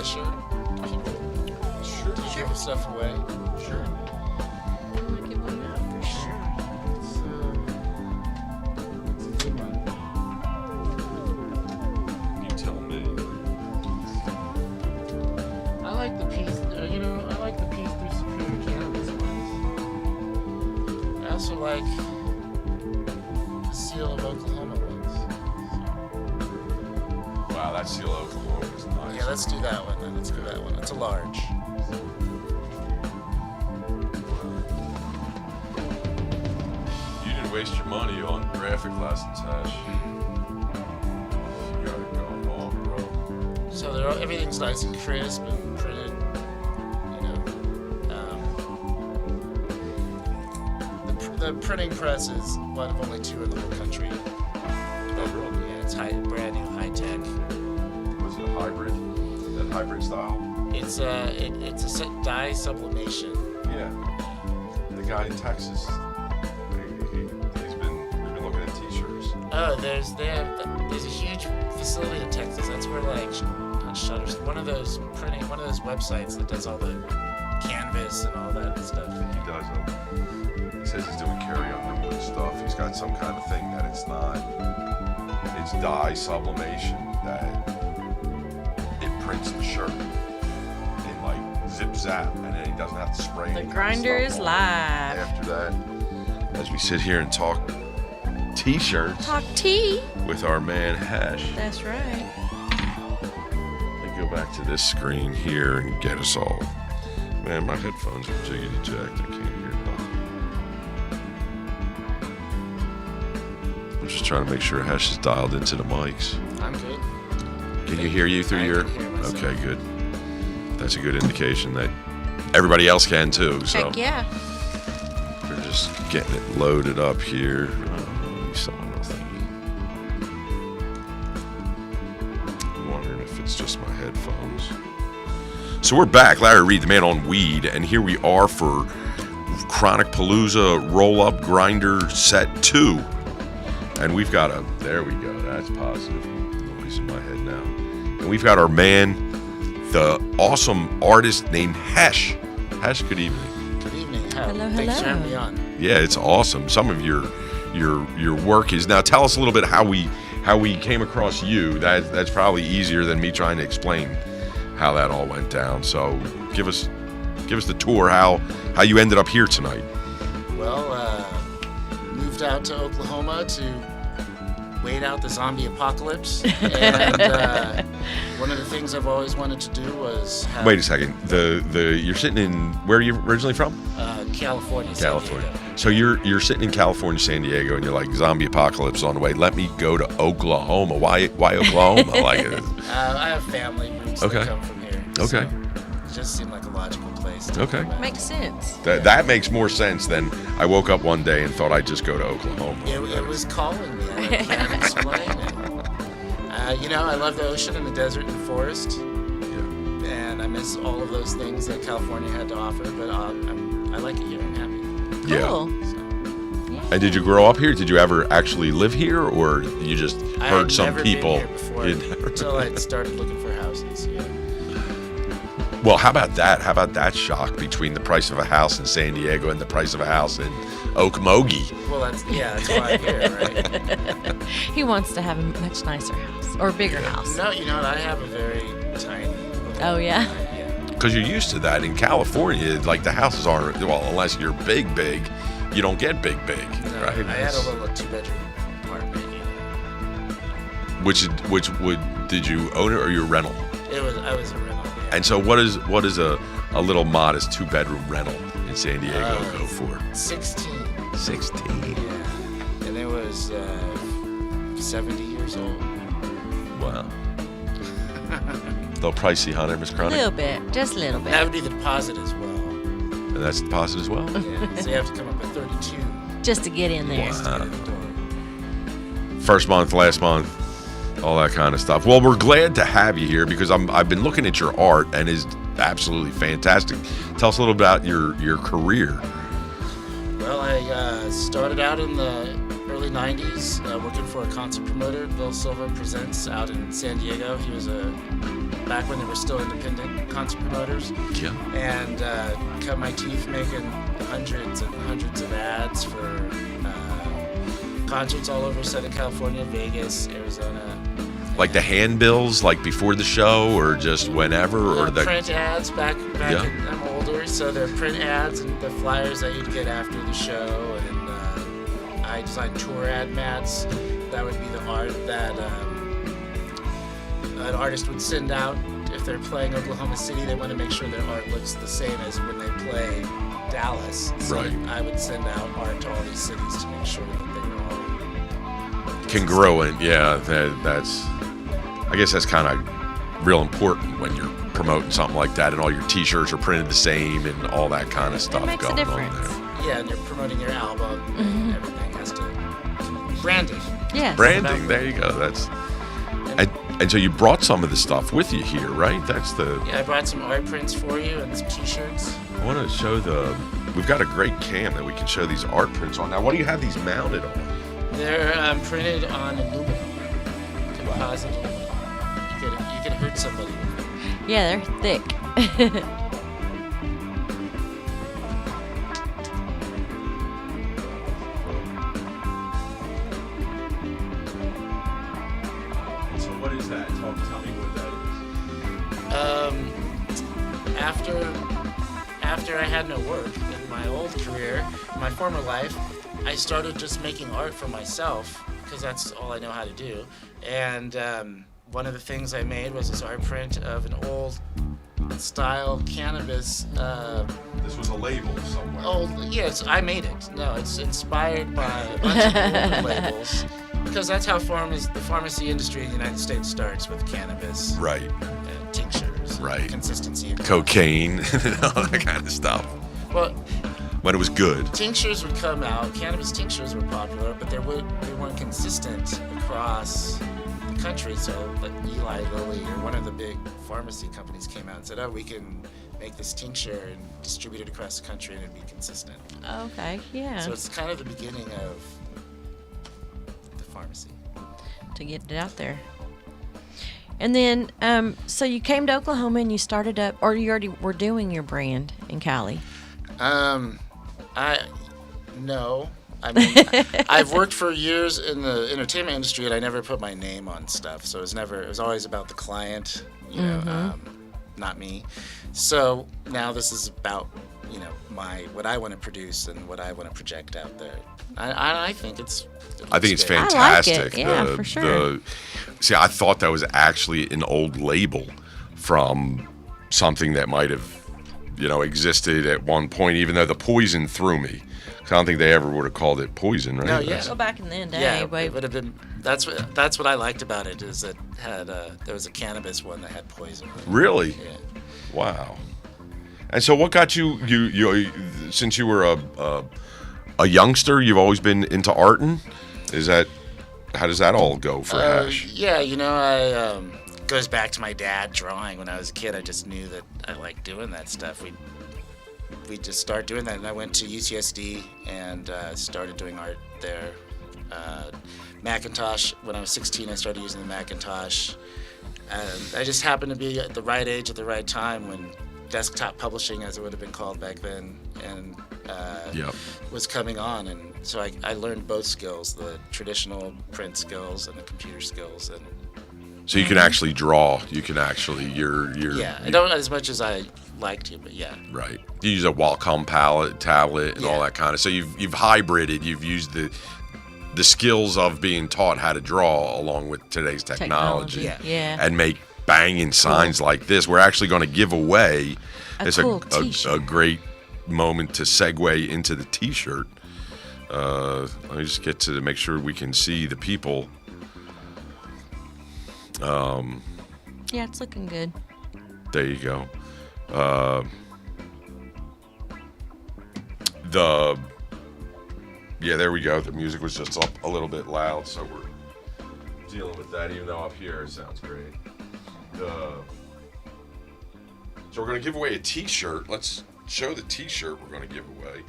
a shirt? Sure. Do you give stuff away? Sure. I'll give one out for sure. It's a good one. You tell me. I like the piece, I like the piece through Superior Cannabis ones. I also like the Seal of Oklahoma ones. Wow, that seal of Oklahoma is nice. Yeah, let's do that one then. Let's do that one. It's a large. You didn't waste your money on graphic lessons, Hesh. You gotta go on, bro. So everything's nice and crisp and printed. The printing press is one of only two in the whole country. Oh, really? Yeah, it's brand new, high tech. Was it a hybrid? That hybrid style? It's a dye sublimation. Yeah. The guy in Texas, we've been looking at t-shirts. Oh, there's a huge facility in Texas. That's where not Shutters, one of those websites that does all the canvas and all that stuff. He does. He says he's doing carry-on wood stuff. He's got some kind of thing that it's dye sublimation that it prints the shirt in like zip zap, and then he doesn't have to spray. The grinder is live. After that, as we sit here and talk t-shirts Talk tea. with our man Hesh. That's right. Let me go back to this screen here and get us all. Man, my headphones are jiggity jacked. I can't hear nothing. I'm just trying to make sure Hesh is dialed into the mics. I'm good. Can you hear you through I your? can hear myself. Okay, good. That's a good indication that everybody else can too. So Heck yeah. we're just getting it loaded up here. Oh, someone else thinking. I'm wondering if it's just my headphones. So we're back, Larry Reed, the man on weed, and here we are for Chronic Palooza Roll-Up Grinder Set 2. And we've got there we go, that's positive noise in my head now. And we've got our man, the awesome artist named Hesh. Hesh, good evening. Good evening. Hello, Thanks for hello. having me on. Yeah, it's awesome. Some of your work is, now tell us a little bit how we came across you. That's probably easier than me trying to explain how that all went down. So give us the tour, how you ended up here tonight. Well, moved out to Oklahoma to wait out the zombie apocalypse, and one of the things I've always wanted to do was have, Wait a second. You're sitting in, where are you originally from? California. San California. Diego. So you're sitting in California, San Diego, and you're like, zombie apocalypse on the way. Let me go to Oklahoma. Why Oklahoma? Like it. I have family roots Okay. that come from here. Okay. So it just seemed like a logical place to Okay. go back. Makes sense. That makes more sense than I woke up one day and thought I'd just go to Oklahoma. It was calling me. I can't explain it. I love the ocean and the desert and the forest, Yeah. and I miss all of those things that California had to offer. But I like it here. I'm happy. Yeah. Cool. So, And did you grow up here? Did you ever actually live here, or you just I heard had some never people? been here before You'd never- until I started looking for houses. Yeah. Well, how about that? How about that shock between the price of a house in San Diego and the price of a house in Okmulgee? Well, that's why I'm here, right? He wants to have a much nicer house or a bigger house. No, you know what? I have a very tiny. Oh, yeah? Yeah. Because you're used to that. In California, like the houses aren't, well, unless you're big, you don't get big, No, right? I had a little 2-bedroom apartment. Which did you own it or your rental? I was a rental. Yeah. And so what is a little modest 2-bedroom rental in San Diego go for? 16. 16. Yeah. And it was 70 years old. Wow. A little pricey, huh, there, Miss A Chronic? little bit. Just a little That bit. would be the deposit as well. And that's the deposit as well? Yeah. So you have to come up with 32 Just to get in there. just to get in the door. First month, last month, all that kind of stuff. Well, we're glad to have you here because I've been looking at your art and it's absolutely fantastic. Tell us a little about your career. Well, I started out in the early 90s working for a concert promoter, Bill Silva Presents, out in San Diego. He was a back when they were still independent concert promoters, Yeah. and cut my teeth making hundreds and hundreds of ads for concerts all over Southern California, Vegas, Arizona. Like the handbills, like before the show, or just whenever, or the print ads back Yeah. I'm older, so they're print ads and the flyers that you'd get after the show, and I designed tour ad mats. That would be the art that an artist would send out if they're playing Oklahoma City. They want to make sure their art looks the same as when they play Dallas. So Right. I would send out art to all these cities to make sure that they were all congruent. Yeah, that's. I guess that's kind of real important when you're promoting something like that, and all your T-shirts are printed the same, and all that kind of stuff makes a going on difference. there. Yeah, and you're promoting your album, and everything has to branding. Yes. Branding. There you go. That's. And so you brought some of the stuff with you here, right? That's the. Yeah, I brought some art prints for you and some T-shirts. I want to show the. We've got a great cam that we can show these art prints on. Now, what do you have these mounted on? They're printed on aluminum, composite aluminum. You could hurt somebody with them. Yeah, they're thick. So what is that? Tell me what that After I had no work in my old career, my former life, I started just making art for myself because that's all I know how to do. And one of the things I made was this art print of an old style cannabis. This was a label somewhere. Yes, I made it. No, it's inspired by a bunch of older labels because that's how the pharmacy industry in the United States starts with cannabis. Right. Tinctures. Right. Consistency. And Cocaine and all that kind of stuff. Well, When it was good. tinctures would come out. Cannabis tinctures were popular, but they weren't consistent across the country. So, like Eli Lilly or one of the big pharmacy companies came out and said, "Oh, we can make this tincture and distribute it across the country, and it'd be consistent." Okay, yeah. So it's kind of the beginning of the pharmacy. To get it out there. And then, so you came to Oklahoma and you started up, or you already were doing your brand in Cali? No. I mean, I've worked for years in the entertainment industry, and I never put my name on stuff. So it was always about the client, not me. So now this is about, what I want to produce and what I want to project out there. I think it's. I think it's good. fantastic. I like it. Yeah, for sure. See, I thought that was actually an old label from something that might have, existed at one point, even though the poison threw me. 'Cause I don't think they ever would have called it poison, right? No, yeah. Go back in the day. Yeah, but it would have been. That's what I liked about it is it had there was a cannabis one that had poison. Really? Yeah. Wow. And so, what got you since you were a youngster? You've always been into arting. How does that all go for Hesh? Yeah, I goes back to my dad drawing when I was a kid. I just knew that I liked doing that stuff. We just started doing that, and I went to UCSD and started doing art there. Macintosh. When I was 16, I started using the Macintosh. And I just happened to be at the right age at the right time when desktop publishing, as it would have been called back then, and was coming on. And so I learned both skills, the traditional print skills and the computer skills. And So you can actually draw. You can actually I don't as much as I like to, but yeah. Right. You use a Wacom tablet and all that kind of. So you've hybrided. You've used the skills of being taught how to draw along with today's technology. Yeah. And make banging signs like this. We're actually going to give away. It's cool t-shirt. a great moment to segue into the T-shirt. Let me just get to make sure we can see the people. Yeah, it's looking good. There you go. There we go. The music was just up a little bit loud, so we're dealing with that, even though up here it sounds great. So we're going to give away a T-shirt. Let's show the T-shirt we're going to give away.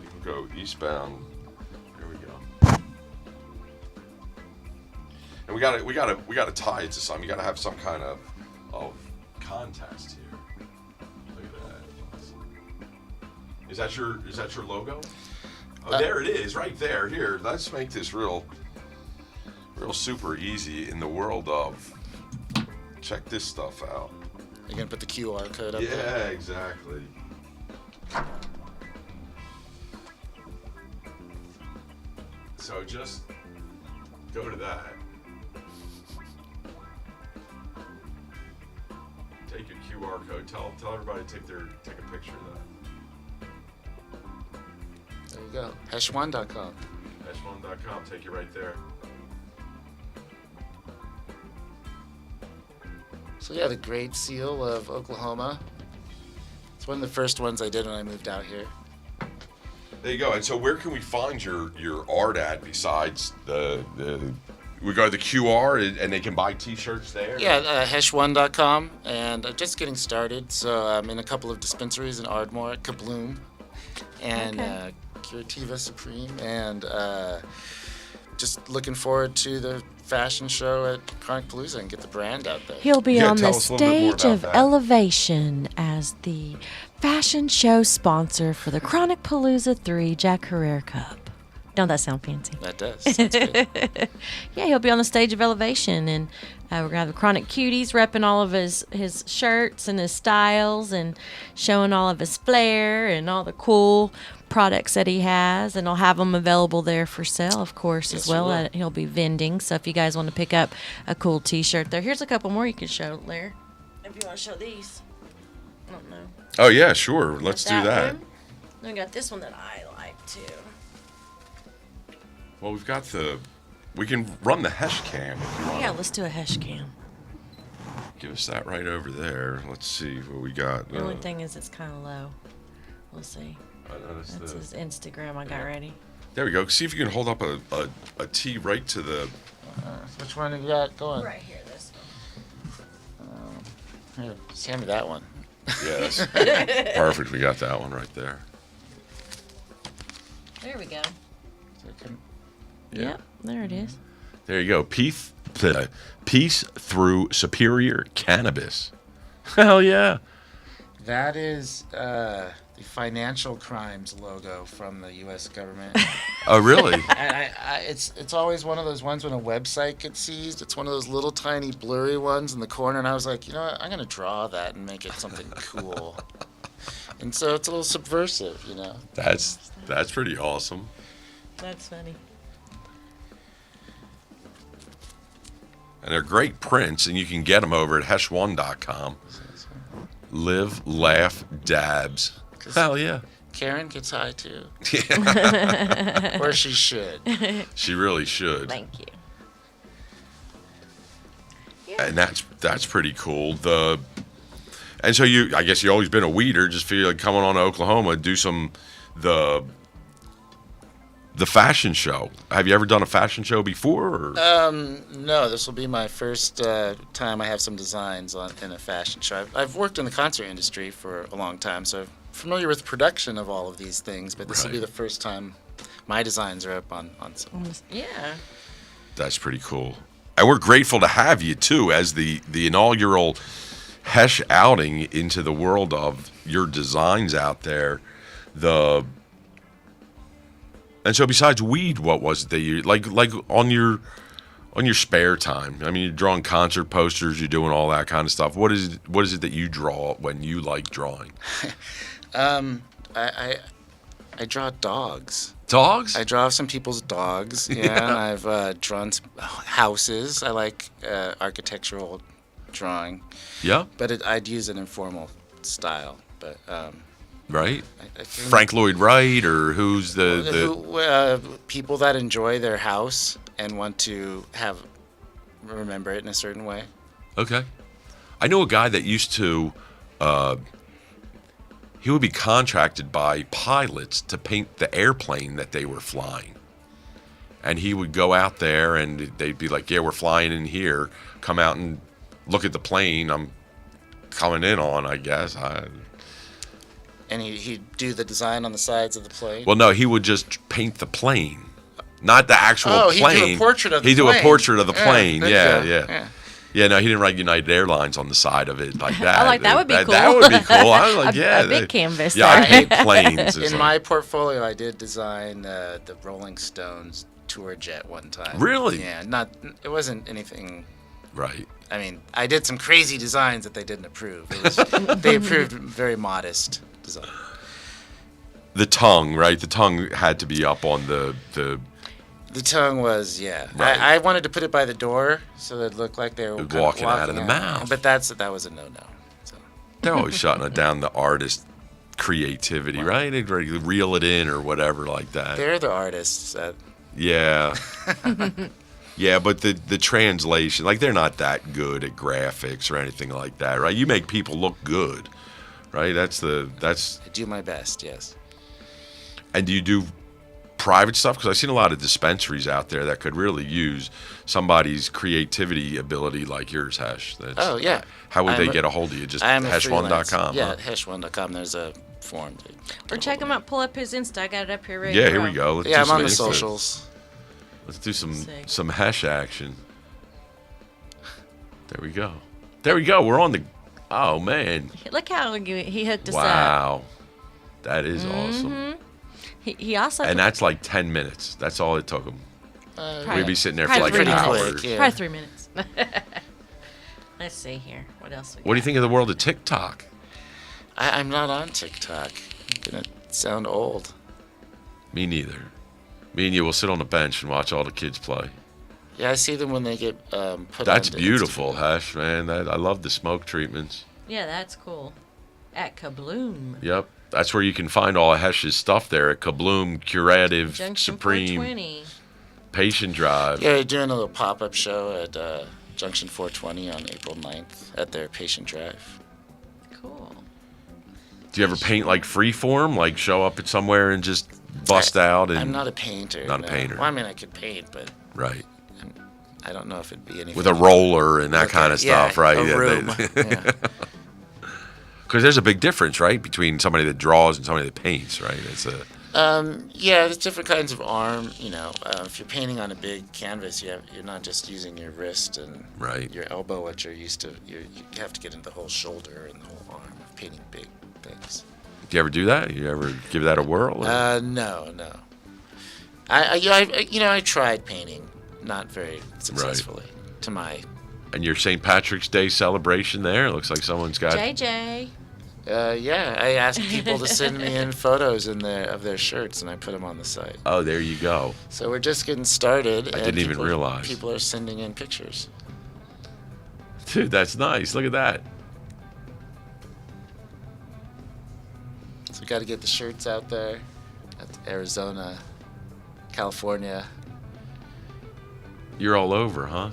You can go eastbound. There we go. And we got to tie it to something. You got to have some kind of contest here. Look at that. Is that your logo? Oh, there it is, right there. Here, let's make this real super easy in the world of. Check this stuff out. You're gonna put the QR code up there? Yeah, exactly. So just go to that. Take your QR code. Tell everybody to take a picture of that. There you go. Hesh1.com. Hesh1.com. Take you right there. So yeah, the Great Seal of Oklahoma. It's one of the first ones I did when I moved out here. There you go. And so where can we find your art at besides we go to the QR and they can buy T-shirts there? Yeah, Hesh1.com, and just getting started. So I'm in a couple of dispensaries in Ardmore at Kabloom and Curativa Supreme, and just looking forward to the fashion show at Chronic Palooza and get the brand out there. He'll be on the tell us a little bit more stage about of that. elevation as the fashion show sponsor for the Chronic Palooza 3 Jack Herrera Cup. Don't that sound fancy? That does. Sounds good. Yeah, he'll be on the stage of elevation, and we're going to have the Chronic Cuties repping all of his shirts and his styles and showing all of his flair and all the cool products that he has, and I'll have them available there for sale, of course, Yes, as well. you will. He'll be vending, so if you guys want to pick up a cool T-shirt there, here's a couple more you can show, Larry. If you want to show these, I don't know. Oh yeah, sure. Let's do that. One. Then we got this one that I like too. Well, we can run the Hesh cam if you want. Yeah, let's do a Hesh cam. Give us that right over there. Let's see what we got. The only thing is it's kind of low. We'll see. That's his Instagram I got ready. There we go. See if you can hold up a T right to the. Which one have you got going? Right here, this one. Here, just hand me that one. Yeah, that's perfect. We got that one right there. There we go. So it can- Yep, there it is. There you go. Peace through superior cannabis. Hell yeah. That is the financial crimes logo from the U.S. government. Oh, really? It's always one of those ones when a website gets seized. It's one of those little tiny blurry ones in the corner, and I was like, you know what? I'm gonna draw that and make it something cool. And so it's a little subversive, you know. That's pretty awesome. That's funny. And they're great prints, and you can get them over at hesh1.com. Live, laugh, dabs. Hell yeah. Karen gets high too, Yeah. or she should. She really should. Thank you. And that's pretty cool. And so I guess you always been a weeder. Just feel like coming on to Oklahoma, do the fashion show. Have you ever done a fashion show before? Or? No, this will be my first time I have some designs in a fashion show. I've worked in the concert industry for a long time, so I'm familiar with production of all of these things, but this will be the first time my designs are up on some. Yeah. That's pretty cool. And we're grateful to have you, too, as the inaugural Hesh outing into the world of your designs out there. And so besides weed, what was it that you, like on your spare time? I mean, you're drawing concert posters, you're doing all that kind of stuff. What is it that you draw when you like drawing? I draw dogs. Dogs? I draw some people's dogs, and I've drawn some houses. I like architectural drawing. Yeah. But I'd use an informal style. But right. I think Frank Lloyd Wright, or who's the people that enjoy their house and want to remember it in a certain way. Okay. I know a guy that used to. He would be contracted by pilots to paint the airplane that they were flying. And he would go out there and they'd be like, yeah, we're flying in here. Come out and look at the plane I'm coming in on, I guess. And he'd do the design on the sides of the plane. Well, no, he would just paint the plane. Not the actual plane. He'd do a portrait of the He'd plane. do a portrait of the plane. Yeah. Yeah, no, he didn't write United Airlines on the side of it like that. I like that would be cool. That would be cool. I was like, yeah. A big canvas. Yeah, I there. hate planes. It's In like- my portfolio, I did design the Rolling Stones tour jet one time. Really? Yeah, it wasn't anything. Right. I mean, I did some crazy designs that they didn't approve. They approved very modest design. The tongue, right? The tongue had to be up on the The tongue was, yeah. Right. I wanted to put it by the door so that it looked like they were kind of Walking out of the mouth. But that was a no-no. So. They're always shutting it down, the artist creativity, right? They'd reel it in or whatever like that. They're the artists. Yeah. Yeah, but the translation, like they're not that good at graphics or anything like that, right? You make people look good, right? That's I do my best, yes. And do you do private stuff? Because I've seen a lot of dispensaries out there that could really use somebody's creativity ability like yours, Hesh. Oh, yeah. How would they get a hold of you? Just hesh1.com. Yeah, huh? hesh1.com. There's a form. Or check him out. Pull up his Insta. I got it up here ready. Yeah, to here roll. we go. Let's Yeah, do I'm some on the Insta. socials. Let's do Sick. some Hesh action. There we go. There we go. We're on the. Oh man! Look how he hooked us up. Wow, that is awesome. He also And that's like 10 minutes. That's all it took him. We'd be sitting there for Probably like pretty an quick, hour. yeah. probably 3 minutes. Let's see here. What else? What do you think of the world of TikTok? I'm not on TikTok. I'm going to sound old. Me neither. Me and you will sit on the bench and watch all the kids play. Yeah, I see them when they get put That's onto beautiful, Instagram. Hesh, man. I love the smoke treatments. Yeah, that's cool. At Kabloom. Yep. That's where you can find all of Hesh's stuff there at Kabloom Curative Junction Supreme 420. Yeah, Patient Drive. they're doing a little pop-up show at Junction 420 on April 9th at their Patient Drive. Cool. Do you ever paint like freeform? Like show up at somewhere and just bust out? And I'm not a painter. Not a no. painter. Well, I mean, I could paint, but Right. I don't know if it'd be anything. With a roller and that kind of stuff, right? A Yeah, room. Yeah. Because there's a big difference, right, between somebody that draws and somebody that paints, right? It's a Yeah, there's different kinds of arm. You know, if you're painting on a big canvas, you're not just using your wrist and Right. your elbow, what you're used to. You have to get into the whole shoulder and the whole arm of painting big things. Do you ever do that? You ever give that a whirl? or- No. I tried painting, not very successfully. To my, And your St. Patrick's Day celebration there looks like someone's got. JJ. yeah, I asked people to send me in photos of their shirts, and I put them on the site. Oh, there you go. So we're just getting started. I and didn't even realize. People are sending in pictures. Dude, that's nice. Look at that. So we got to get the shirts out there. At Arizona, California, You're all over, huh?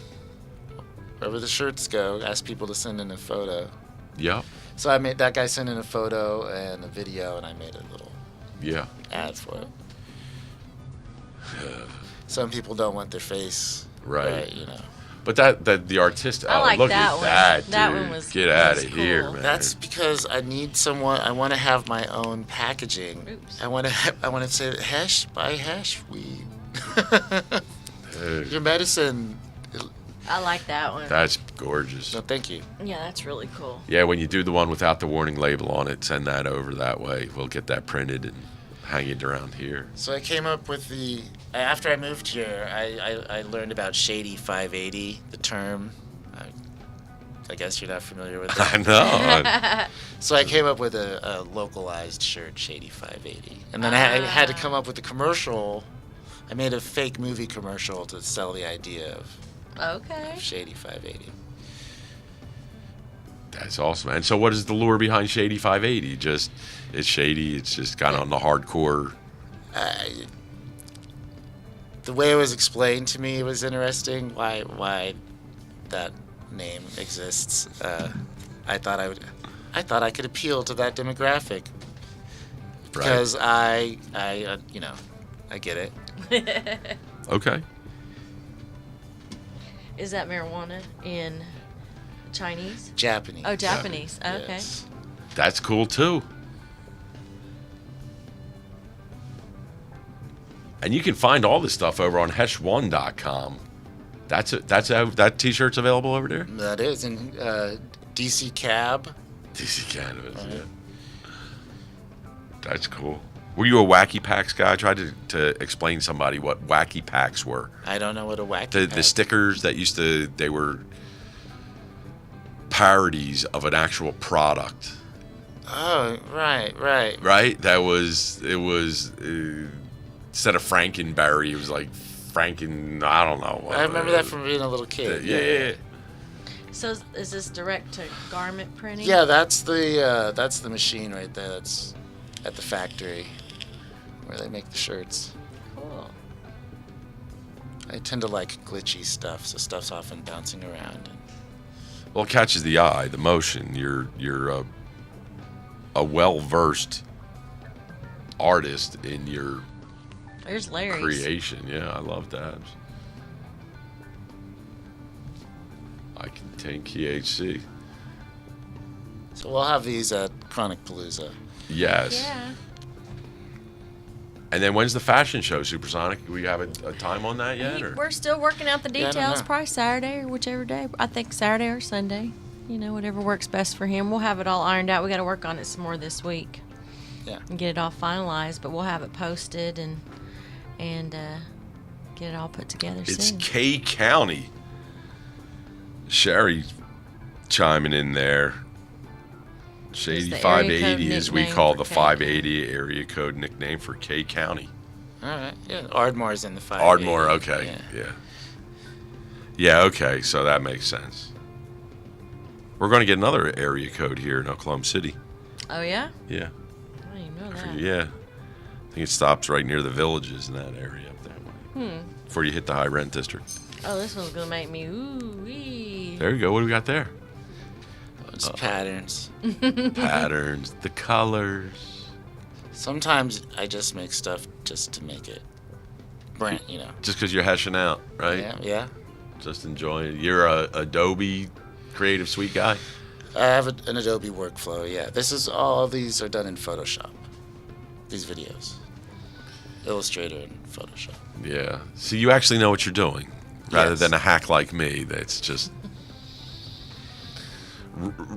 wherever the shirts go. Ask people to send in a photo. Yep. So I made that guy send in a photo and a video, and I made a little Yeah. ad for it. Some people don't want their face, Right. You know. But that the artist. I Oh, like look that at one. that, dude. That one was- Get out was of here, cool. man. That's because I need someone. I want to have my own packaging. Oops. I want to say Hesh, buy Hesh weed. Dude, Your medicine. I like that one. that's gorgeous. No, thank you. Yeah, that's really cool. Yeah, when you do the one without the warning label on it, send that over that way. We'll get that printed and hang it around here. So I came up with after I moved here, I learned about Shady 580, the term. I guess you're not familiar with I that. know. So I came up with a localized shirt, Shady 580. And then I had to come up with a commercial. I made a fake movie commercial to sell the idea of Okay. Shady 580. That's awesome, man. So what is the lure behind Shady 580? Just, it's shady. It's just kind of on the hardcore. The way it was explained to me was interesting. Why that name exists. I thought I could appeal to that demographic because I get it. Okay. Is that marijuana in Chinese? Japanese. Oh, Japanese. Okay. Yes. That's cool too. And you can find all this stuff over on hesh1.com. That T-shirt's available over there. That is in DC Cab. DC Cannabis. Yeah. That's cool. Were you a Wacky Packs guy? I tried to explain to somebody what Wacky Packs were. I don't know what a Wacky The stickers that they were parodies of an actual product. Oh, right. It was instead of Frankenberry, it was like I don't know. I remember that from being a little kid. Yeah. So is this direct to garment printing? Yeah, that's the machine right there. That's at the factory where they make the shirts. Cool. I tend to like glitchy stuff, so stuff's often bouncing around. Well, it catches the eye, the motion. You're a well-versed artist in your There's Larry's creation. Yeah, I love that. I contain THC. So we'll have these at Chronic Palooza. Yes. Yeah. And then when's the fashion show, Supersonic? Do we have a time on that yet? Or? We're still working out the Yeah, I don't details. know. Probably Saturday or whichever day. I think Saturday or Sunday. Whatever works best for him. We'll have it all ironed out. We got to work on it some more this week. Yeah. And get it all finalized, but we'll have it posted and get it all put together It's soon. K County. Sherry chiming in there. Shady the area 580 code is we nickname call for the K 580 area code nickname for K County. All right. Yeah. Ardmore's in the 5. Ardmore, okay. Yeah, okay, so that makes sense. We're going to get another area code here in Oklahoma City. Oh, yeah? Yeah. I didn't even know that. Yeah. I think it stops right near the villages in that area up there. Before you hit the high rent district. Oh, this one's going to make me ooh-wee. There you go. What do we got there? It's patterns. Patterns, the colors. Sometimes I just make stuff just to make it brand, Just because you're hashing out, right? Yeah. Just enjoying it. You're a Adobe Creative Suite guy? I have an Adobe workflow, yeah. All these are done in Photoshop. These videos. Illustrator and Photoshop. Yeah. So you actually know what you're doing, rather Yes. than a hack like me that's just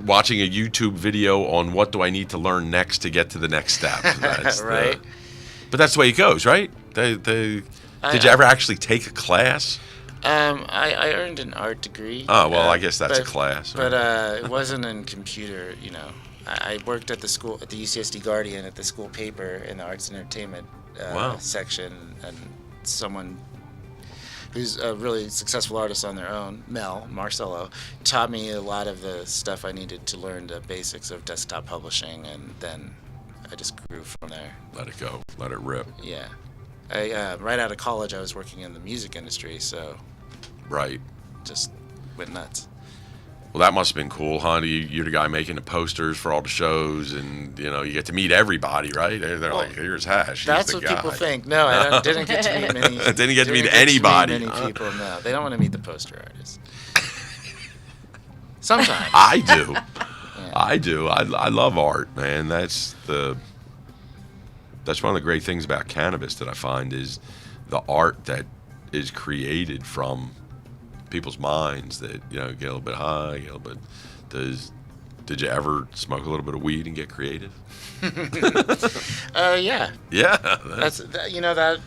watching a YouTube video on what do I need to learn next to get to the next step. That's Right. But that's the way it goes, right? Did you ever actually take a class? I earned an art degree. Oh, well, I guess that's a class. But it wasn't in computer, I worked at the school, at the UCSD Guardian, at the school paper in the arts and entertainment Wow. section, and someone who's a really successful artist on their own, Marcello, taught me a lot of the stuff I needed to learn the basics of desktop publishing, and then I just grew from there. Let it go. Let it rip. Yeah. Right out of college, I was working in the music industry, so Right. just went nuts. Well, that must have been cool, huh? You're the guy making the posters for all the shows, and you get to meet everybody, right? They're like, "Here's Hash." He's That's the what guy. people think. No, I didn't get to meet many. Didn't get to meet anybody, Many huh? people. No, they don't want to meet the poster artists. Sometimes. I do. I do. I love art, man. That's one of the great things about cannabis that I find is the art that is created from people's minds that get a little bit high, get a little bit. Did you ever smoke a little bit of weed and get creative? Yeah. Yeah. That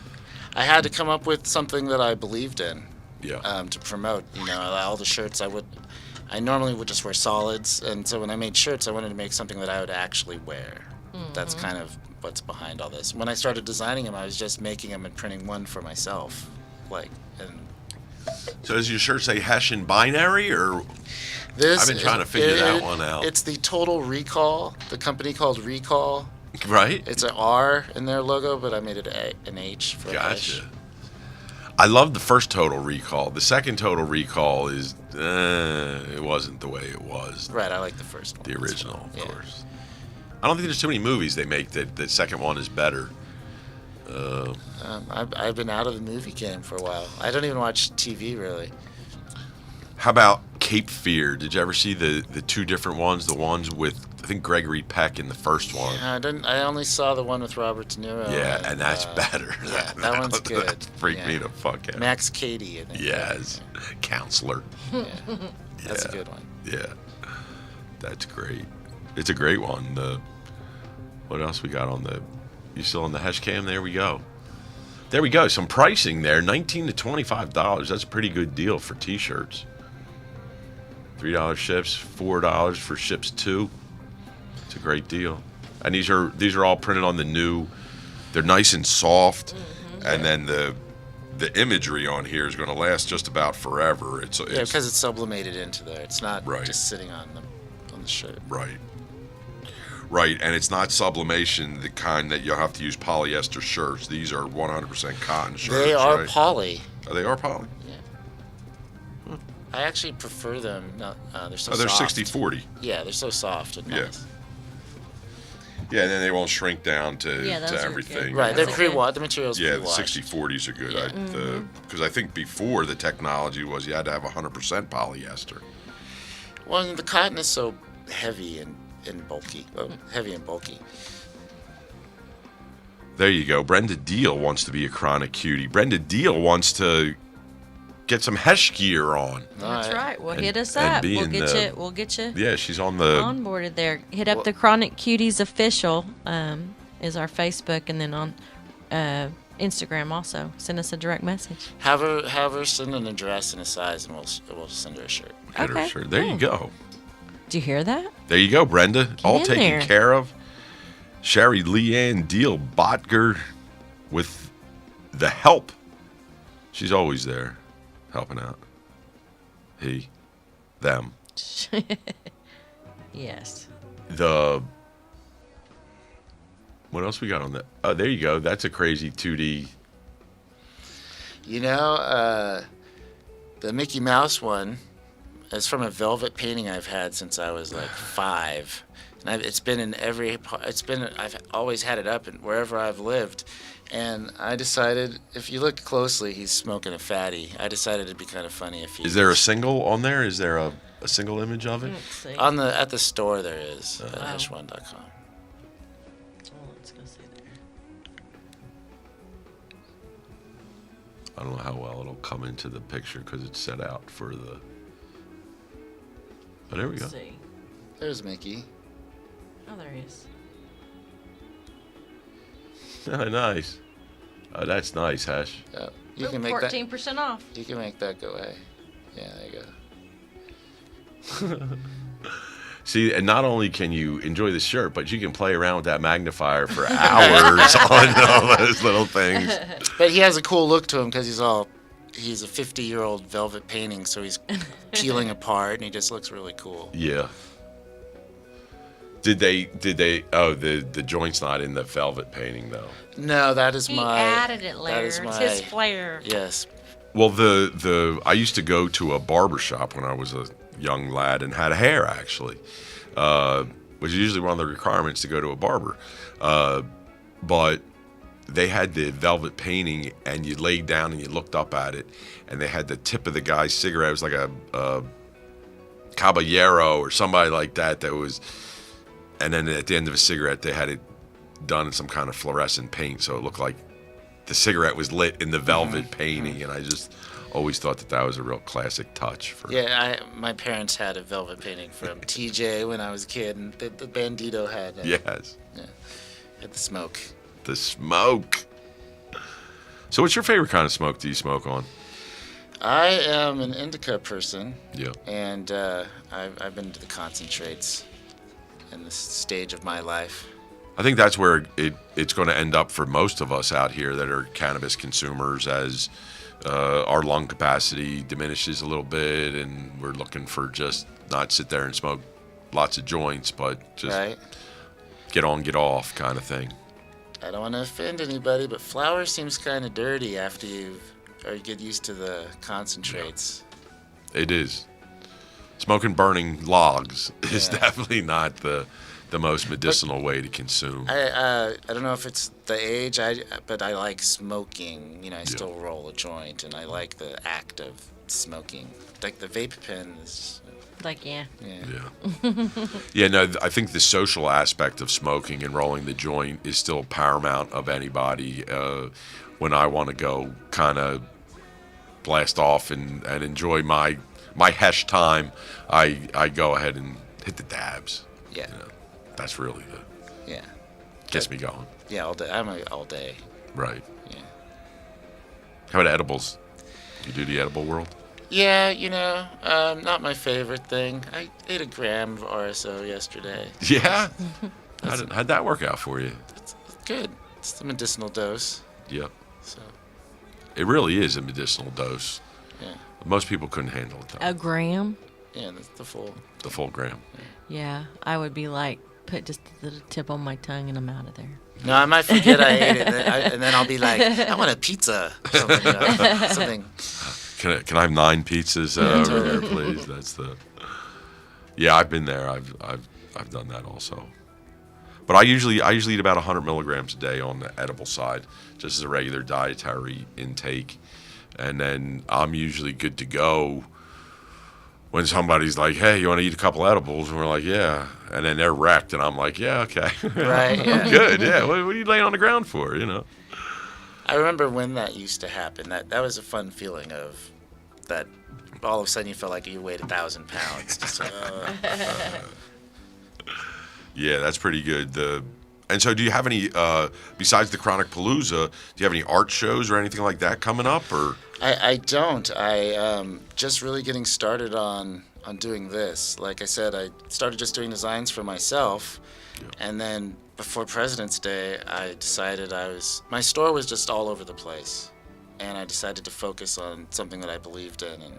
I had to come up with something that I believed in. Yeah. To promote. All the shirts I normally would just wear solids, and so when I made shirts, I wanted to make something that I would actually wear. That's kind of what's behind all this. When I started designing them, I was just making them and printing one for myself, So does your shirt say Hesh in binary, or I've been trying to figure that one out. It's the Total Recall, the company called Recall. right? It's an R in their logo, but I made it an H for Gotcha. Hesh. I love the first Total Recall. The second Total Recall is it wasn't the way it was. Right, I like the first one. The original, of Yeah. course. I don't think there's too many movies they make that the second one is better. I've been out of the movie game for a while. I don't even watch TV really. How about Cape Fear. Did you ever see the two different ones? The ones with, I think, Gregory Peck in the first one. I only saw the one with Robert De Niro. Yeah, and that's better. Yeah, that one's good. That freaked me the fuck out. Max Cady, I think. Yes, counselor. Yeah. That's a good one. Yeah, that's great. It's a great one. What else we got on the? You still on the Hesh cam? There we go. There we go. Some pricing there. $19 to $25. That's a pretty good deal for T-shirts. $3 ships, $4 for ships 2. It's a great deal. And these are all printed on the new. They're nice and soft, and then the imagery on here is going to last just about forever. It's because it's sublimated into there. It's not right. just sitting on the shirt. Right. Right, and it's not sublimation, the kind that you'll have to use polyester shirts. These are 100% cotton shirts. They are right? poly. Oh, they are poly? Yeah. I actually prefer them. They're so they're soft. 60-40. Yeah, they're so soft and nice. Yeah, and then they won't shrink down to those are everything. good. Right, they're That's pre-washed. The material's Yeah, the pre-washed. 60-40s are good. Yeah. Because I think before the technology was you had to have 100% polyester. Well, the cotton is so heavy and bulky. Heavy and bulky. There you go. Brenda Deal wants to be a chronic cutie. Brenda Deal wants to get some Hesh gear on. That's right. Well, hit us and up. be in We'll get you. Yeah, she's on the onboarded there. Hit up the Chronic Cuties official is our Facebook, and then on Instagram also. Send us a direct message. Have her send an address and a size, and we'll send her a shirt. Get her shirt. There you go. Do you hear that? There you go, Brenda. All in taken there. care of. Sherry Leanne Deal Botger with the help. She's always there, helping out. He, them. Yes. What else we got on that? Oh, there you go. That's a crazy 2D. You know, the Mickey Mouse one is from a velvet painting I've had since I was like 5. And it's been in I've always had it up and wherever I've lived. And I decided, if you look closely, he's smoking a fatty. I decided it'd be kind of funny if he... Is there a single on there? Is there a single image of it? Let's see. At the store there is, at hesh1.com. Well, let's go see there. I don't know how well it'll come into the picture because it's set out for the... Oh, there we go. Let's see. There's Mickey. Oh, there he is. Oh, nice. Oh, that's nice, Hesh. You can make that... 14% off. You can make that go away. Yeah, there you go. See, and not only can you enjoy the shirt, but you can play around with that magnifier for hours on all those little things. But he has a cool look to him because he's a 50-year-old velvet painting, so he's peeling apart, and he just looks really cool. Yeah. Did they? Oh, the joint's not in the velvet painting though. No, that is He my. added it later. That is It's his flair. Yes. Well, I used to go to a barber shop when I was a young lad and had hair actually, which is usually one of the requirements to go to a barber. But they had the velvet painting, and you laid down and you looked up at it, and they had the tip of the guy's cigarette. It was like a Caballero or somebody like that was. And then at the end of a cigarette, they had it done in some kind of fluorescent paint, so it looked like the cigarette was lit in the velvet painting. And I just always thought that was a real classic touch. My parents had a velvet painting from TJ when I was a kid, and the Bandito had. Yes. Yeah, had the smoke. The smoke. So, what's your favorite kind of smoke do you smoke on? I am an indica person. Yeah. And I've been to the concentrates in this stage of my life. I think that's where it's going to end up for most of us out here that are cannabis consumers, as our lung capacity diminishes a little bit, and we're looking for just not sit there and smoke lots of joints, but just get on, get off kind of thing. I don't want to offend anybody, but flower seems kind of dirty after you get used to the concentrates. Yeah. It is. Smoking burning logs is definitely not the most medicinal way to consume. I don't know if it's the age, but I like smoking. I still roll a joint, and I like the act of smoking. Like the vape pen is. Like, yeah. Yeah, no, I think the social aspect of smoking and rolling the joint is still paramount of anybody. When I want to go kind of blast off and enjoy my Hesh time, I go ahead and hit the dabs. Yeah. That's really Yeah. gets me going. Yeah, all day. All day. Right. Yeah. How about edibles? You do the edible world? Yeah, not my favorite thing. I ate a gram of RSO yesterday. Yeah? How'd that work out for you? It's good. It's a medicinal dose. Yep. So. It really is a medicinal dose. Yeah. Most people couldn't handle it, though. A gram? Yeah, that's the full. The full gram. Yeah, I would be like, put just the tip on my tongue and I'm out of there. No, I might forget I ate it, and then I'll be like, I want a pizza. Something. Can I have 9 pizzas over there, please? That's the. Yeah, I've been there. I've done that also. But I usually eat about 100 milligrams a day on the edible side, just as a regular dietary intake, and then I'm usually good to go when somebody's like, "Hey, you want to eat a couple edibles?" And we're like, "Yeah," and then they're wrecked, and I'm like, "Yeah, okay, Right? Yeah. I'm good. Yeah, what are you laying on the ground for? I remember when that used to happen. That was a fun feeling of that. All of a sudden, you felt like you weighed 1,000 pounds. Just like, Yeah, that's pretty good. And so, do you have any besides the Chronic Palooza? Do you have any art shows or anything like that coming up? Or I don't. I just really getting started on doing this. Like I said, I started just doing designs for myself, and then before President's Day, I decided my store was just all over the place, and I decided to focus on something that I believed in and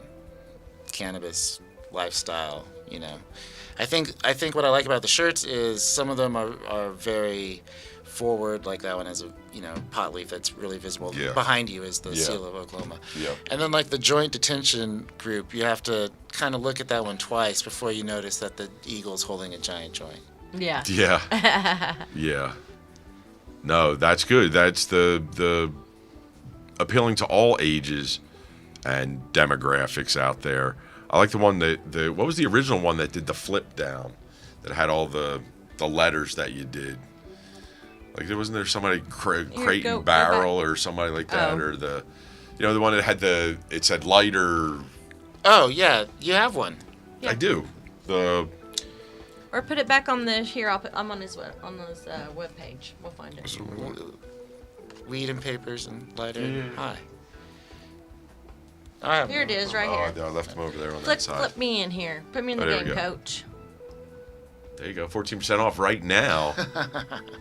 cannabis lifestyle. I think what I like about the shirts is some of them are very forward, like that one has a pot leaf that's really visible. Yeah. Behind you is the seal of Oklahoma. Yeah. And then like the joint detention group, you have to kind of look at that one twice before you notice that the eagle's holding a giant joint. Yeah. yeah, yeah. No, that's good. That's the appealing to all ages and demographics out there. I like the one what was the original one that did the flip down, that had all the letters that you did. Like wasn't there somebody Crate and Barrel or somebody like that, or the one that had it said lighter. Oh yeah, you have one. I do. Or put it back on I'm on his web page. We'll find it. Weed and papers and lighter. Yeah. Hi. Here it is, right here. I left them over there on Flip, that side. flip me in here. Put me in the there we game, go. coach. There you go, 14% off right now.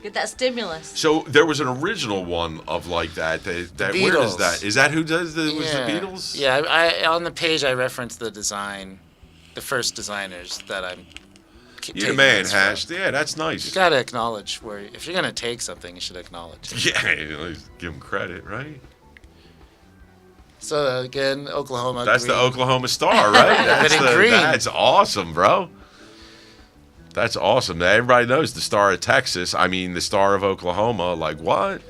Get that stimulus. So there was an original one of like that. That where is that? Is that who does the Beatles? Yeah, I on the page I referenced the design, the first designers that I'm. You're the man, Hash. Yeah, that's nice. You gotta acknowledge if you're gonna take something, you should acknowledge it. Yeah, give them credit, right? So again, Oklahoma. That's green. the Oklahoma Star, right? That's awesome, bro. That's awesome. Now, everybody knows the Star of Texas. I mean, the Star of Oklahoma. Like what?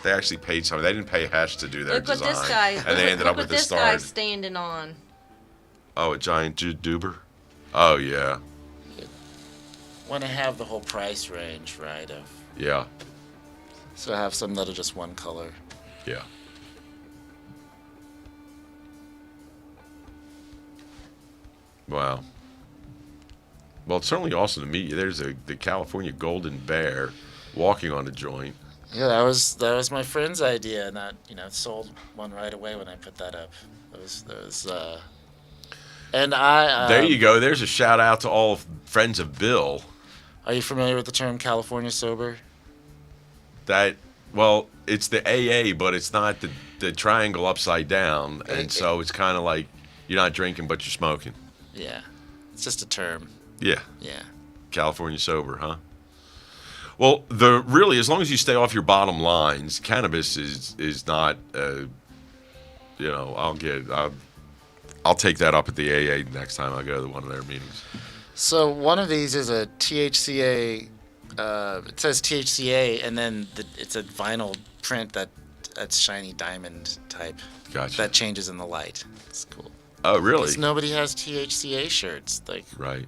They actually paid something. They didn't pay Hash to do their Look what design, this guy. and they ended up with the this Star. guy's standing on. Oh, a giant Duber. Oh yeah. Want to have the whole price range, right? Yeah. So have some that are just one color. Yeah. Wow. Well, it's certainly awesome to meet you. There's the California Golden Bear walking on a joint. Yeah, that was my friend's idea, and that sold one right away when I put that up. And I. There you go. There's a shout out to all friends of Bill. Are you familiar with the term California sober? Well, it's the AA, but it's not the triangle upside down, and so it's kind of like you're not drinking, but you're smoking. Yeah, it's just a term. Yeah. Yeah. California sober, huh? Well, as long as you stay off your bottom lines, cannabis is not. I'll take that up at the AA next time I go to one of their meetings. So one of these is a THCA. It says THCA, and then it's a vinyl print that that's shiny diamond type. Gotcha. That changes in the light. It's cool. Oh, really? Because nobody has THCA shirts. Like, Right.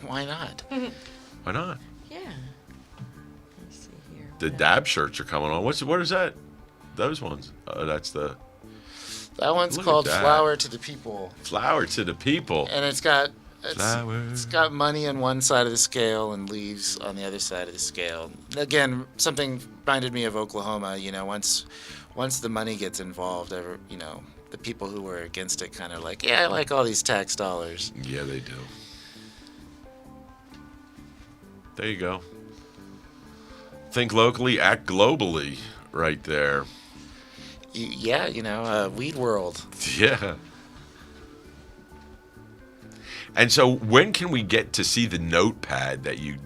why not? Why not? Yeah. Let's see here. The dab shirts are coming on. What is that? Those ones. That's the That one's Look called at that. Flower to the People, flower to the people. and it's got money on one side of the scale and leaves on the other side of the scale. Again, something reminded me of Oklahoma. You know, once the money gets involved, the people who were against it kind of like, yeah, I like all these tax dollars. Yeah, they do. There you go. Think locally, act globally, right there. Weed world. Yeah. And so, when can we get to see the notepad that you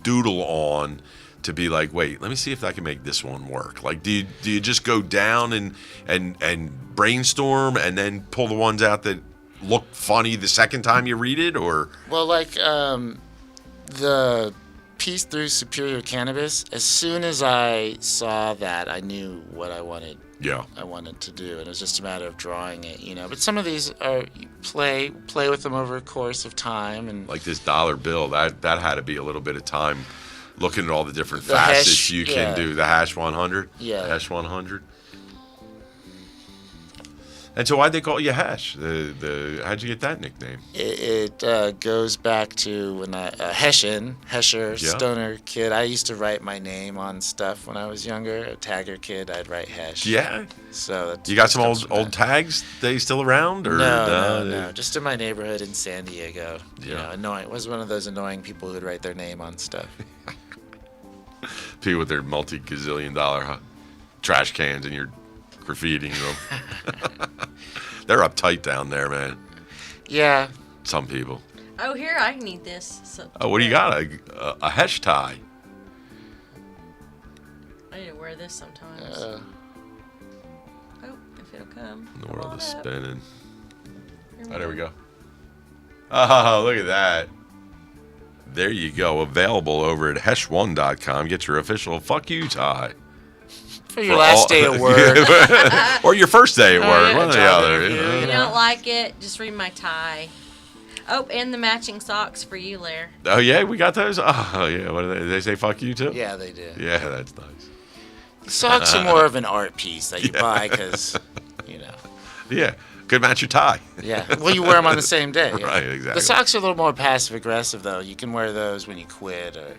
doodle on to be like, wait, let me see if I can make this one work? Like, do you just go down and brainstorm and then pull the ones out that look funny the second time you read it, or? Well, like the piece through Superior Cannabis, as soon as I saw that, I knew what I wanted. Yeah. I wanted to do, and it was just a matter of drawing it, But some of these are you play with them over a course of time, and Like this dollar bill, that had to be a little bit of time looking at all the different The facets hash, you yeah. can do. The hash 100. Yeah. Hash 100. And so why'd they call you Hash? How'd you get that nickname? it goes back to when Hesher, Yeah. stoner kid. I used to write my name on stuff when I was younger. A tagger kid, I'd write Hesh. Yeah. So that's, You got some comes from old that. tags? They still around? Or No. Just in my neighborhood in San Diego. Yeah. Annoying. Was one of those annoying people who'd write their name on stuff. People with their multi-gazillion-dollar trash cans and you're graffitiing them. They're uptight down there, man. Yeah. Some people. Oh, here, I need this. So, Oh, what do you got? A Hesh tie. I need to wear this sometimes. Uh, Oh, if it'll come. The Come world on is up. spinning. Here Oh, there we go. Oh, look at that. There you go. Available over at hesh1.com. Get your official fuck you tie. for your last day of work. Or your first day at work. yeah, One or the job other. interview, If you you know. don't like it, just read my tie. Oh, and the matching socks for you, Lair. Oh, yeah, we got those? Oh, yeah. What do they say fuck you too? Yeah, they do. Yeah, that's nice. Socks are more of an art piece that you buy because, Yeah. Could match your tie. Yeah. Well, you wear them on the same day. Yeah. Right, exactly. The socks are a little more passive aggressive, though. You can wear those when you quit, or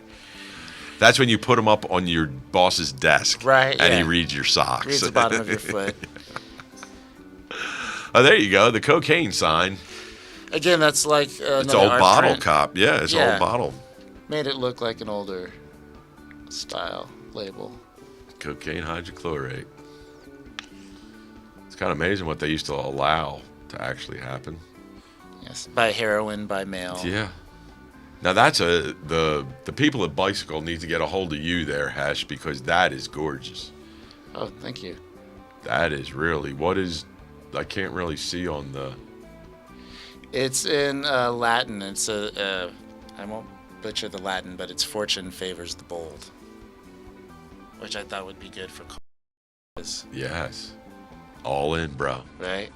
That's when you put them up on your boss's desk. Right, And yeah. he reads your socks. reach the bottom of your foot. Oh, there you go. The cocaine sign. Again, that's like It's old art bottle print. cop. Yeah, it's Yeah. old bottle. Made it look like an older style label. Cocaine hydrochlorate. It's kind of amazing what they used to allow to actually happen. Yes. By heroin, by mail. Yeah. Now that's the people at Bicycle need to get a hold of you there, Hesh, because that is gorgeous. Oh, thank you. That is really I can't really see on the. It's in Latin. It's I won't butcher the Latin, but it's fortune favors the bold, which I thought would be good for cause, Yes. All in, bro. right?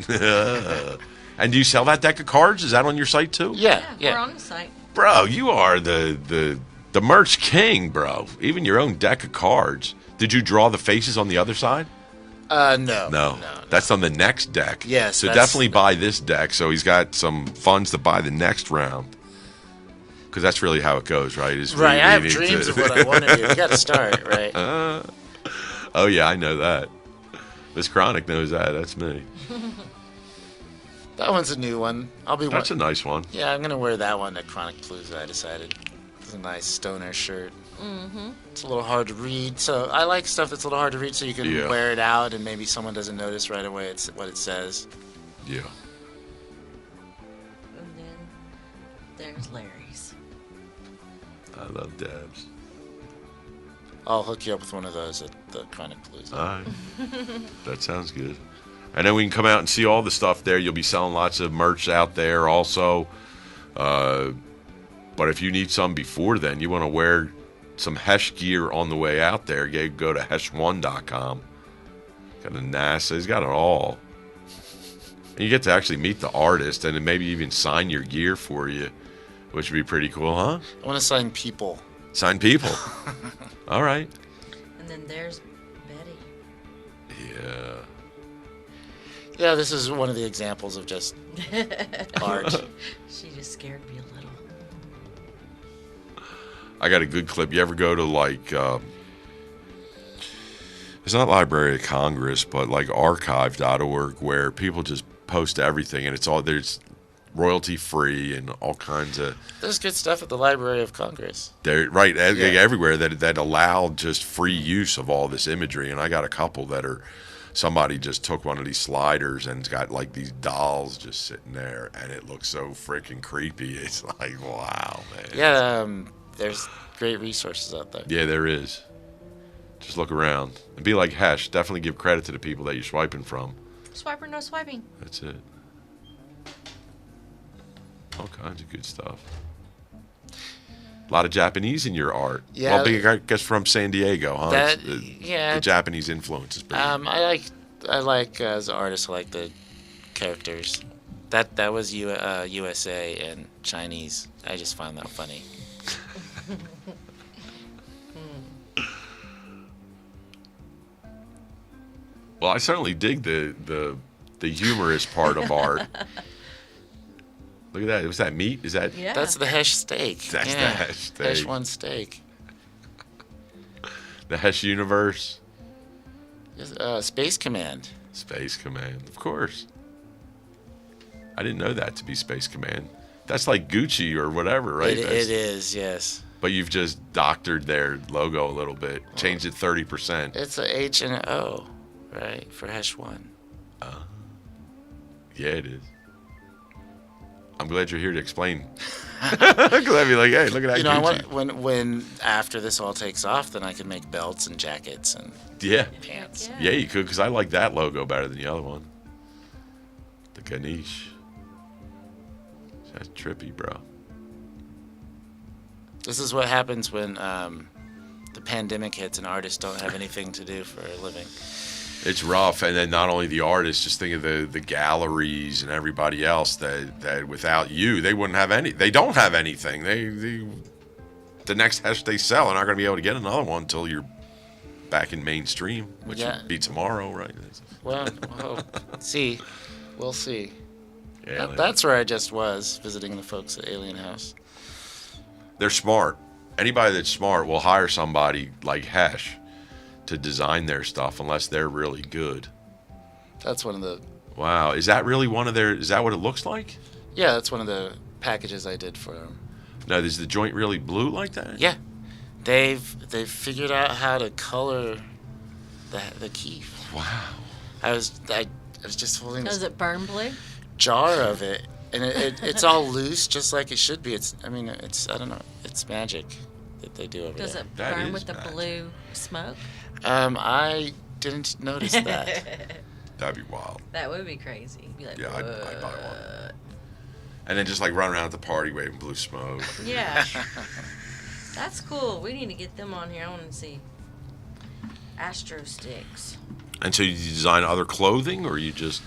And do you sell that deck of cards? Is that on your site too? Yeah, We're on the site. Bro, you are the merch king, bro. Even your own deck of cards. Did you draw the faces on the other side? No. No. That's on the next deck. Yes, So that's- definitely buy this deck so he's got some funds to buy the next round. Because that's really how it goes, right? Right, I have dreams of what I want to do. You got to start, right? Oh, yeah, I know that. Miss Chronic knows that. That's me. That one's a new one. That's a nice one. Yeah, I'm gonna wear that one at Chronic Palooza. I decided it's a nice stoner shirt. Mm-hmm. It's a little hard to read, so I like stuff that's a little hard to read, so you can Yeah. wear it out, and maybe someone doesn't notice right away what it says. Yeah. And then there's Larry's. I love dabs. I'll hook you up with one of those at the Chronic Palooza. All right. That sounds good. And then we can come out and see all the stuff there. You'll be selling lots of merch out there also. But if you need some before then, you want to wear some Hesh gear on the way out there, go to hesh1.com Got a NASA. He's got it all. And you get to actually meet the artist and then maybe even sign your gear for you, which would be pretty cool, huh? I want to sign people. Sign people. All right. And then there's Betty. Yeah. Yeah, this is one of the examples of just art. She just scared me a little. I got a good clip. You ever go to like, it's not Library of Congress, but like archive.org, where people just post everything and it's all, there's royalty free and all kinds of. There's good stuff at the Library of Congress. They're right everywhere that allowed just free use of all this imagery. And I got a couple that are, somebody just took one of these sliders and it's got like these dolls just sitting there and it looks so freaking creepy. It's like, wow, man. Yeah, there's great resources out there. Yeah, there is. Just look around and be like Hesh. Definitely give credit to the people that you're swiping from. Swiper, no swiping. That's it. All kinds of good stuff. A lot of Japanese in your art. Yeah. Well, big, I guess from San Diego, huh? That, The Japanese influence is big. I like as an artist, I like the characters. That was USA and Chinese. I just find that funny. Well, I certainly dig the humorous part of art. Look at that. Was that meat? Is that? Yeah. That's the Hesh steak. That's the Hesh steak. Hesh 1 steak. The Hesh universe. Space Command. Space Command, of course. I didn't know that to be Space Command. That's like Gucci or whatever, right? It is, yes. But you've just doctored their logo a little bit, changed it 30%. It's a H and an O, right, for Hesh 1. Yeah, it is. I'm glad you're here to explain. Because I'd be like, hey, look at that. You know, I Gucci. want when after this all takes off, then I can make belts and jackets and Yeah. pants. Yeah, you could, because I like that logo better than the other one. The Ganesh. That's trippy, bro. This is what happens when the pandemic hits and artists don't have anything to do for a living. It's rough, and then not only the artists, just think of the galleries and everybody else that without you, they wouldn't have any. They don't have anything. The next Hesh they sell, are not going to be able to get another one until you're back in mainstream, which would be tomorrow, right? Well, see, we'll see. Yeah, That's where I just was, visiting the folks at Alien House. they're smart. Anybody that's smart will hire somebody like Hesh to design their stuff, unless they're really good. That's one of the. Wow, is that really one of their? Is that what it looks like? Yeah, that's one of the packages I did for them. No, is the joint really blue like that? Yeah, they've figured out how to color the key. Wow. I was just holding Does this it burn blue? jar of it, and it's all loose, just like it should be. It's I don't know. It's magic that they do over Does there. it That burn is with the magic. blue smoke? I didn't notice that. That'd be wild. That would be crazy. Be like, Yeah, I'd buy one. And then just like run around at the party waving blue smoke. yeah. That's cool. We need to get them on here. I want to see Astro Sticks. And so you design other clothing, or you just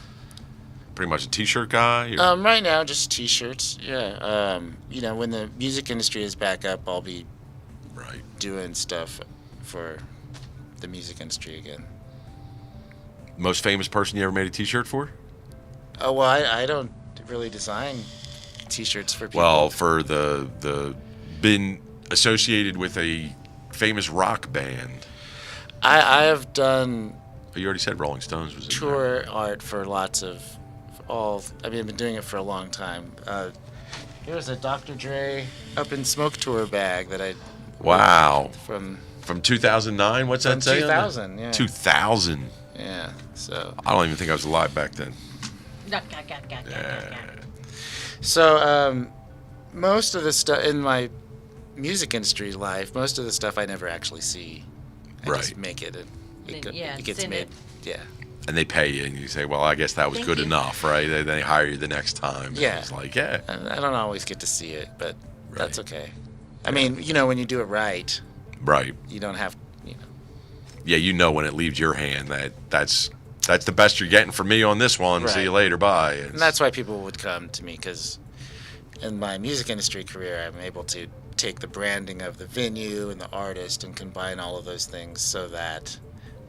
pretty much a t-shirt guy? Or? Right now, just T-shirts. Yeah. When the music industry is back up, I'll be Right. doing stuff for the music industry again. Most famous person you ever made a t-shirt for? Oh well, I don't really design T-shirts for people. Well, for the been associated with a famous rock band. I have done Oh, you already said Rolling Stones was in there. tour art for lots of I've been doing it for a long time. Here's a Dr. Dre Up in Smoke tour bag that I Wow. from 2009? What's that say? 2000. Yeah. 2000. Yeah. So I don't even think I was alive back then. So most of the stuff in my music industry life, most of the stuff I never actually see. I just Right. make it and it gets send made. it. Yeah. And they pay you, and you say, well, I guess that was Thank good you. enough, right? Then they hire you the next time. Yeah. It's like, yeah. I don't always get to see it, but that's Right. okay. I mean, when you do it right, Right. you don't have, Yeah, you know when it leaves your hand that's That's the best you're getting from me on this one. See Right. you later. Bye. And that's why people would come to me, because in my music industry career, I'm able to take the branding of the venue and the artist and combine all of those things so that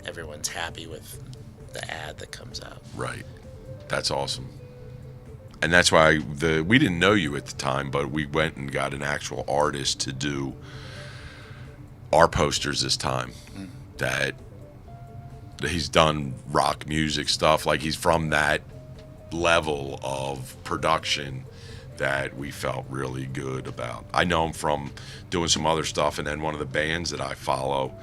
everyone's happy with the ad that comes out. Right. That's awesome. And that's why we didn't know you at the time, but we went and got an actual artist to do our posters this time. That he's done rock music stuff. Like, he's from that level of production that we felt really good about. I know him from doing some other stuff, and then one of the bands that I follow,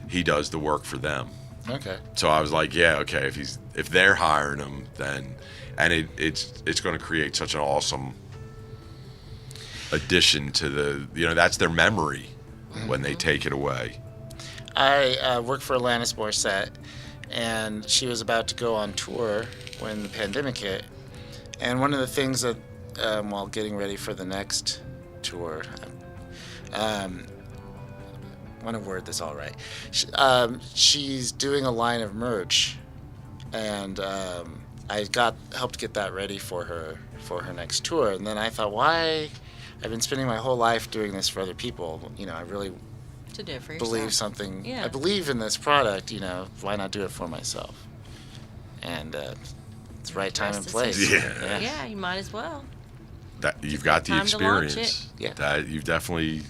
he does the work for them. Okay. So I was like, yeah, okay, if they're hiring him, then, and it's going to create such an awesome addition to the, that's their memory when they take it away. I worked for Alanis Morissette, and she was about to go on tour when the pandemic hit. And one of the things that, while getting ready for the next tour, I want to word this all right. She's doing a line of merch, and I helped get that ready for her next tour. And then I thought, why? I've been spending my whole life doing this for other people. I really To do it for believe yourself. something. Yeah. I believe in this product. Why not do it for myself? And it's the right time and Trust place. is- Yeah. Yeah, you might as well. That you've got the Time to launch experience. it. Yeah. That you've definitely.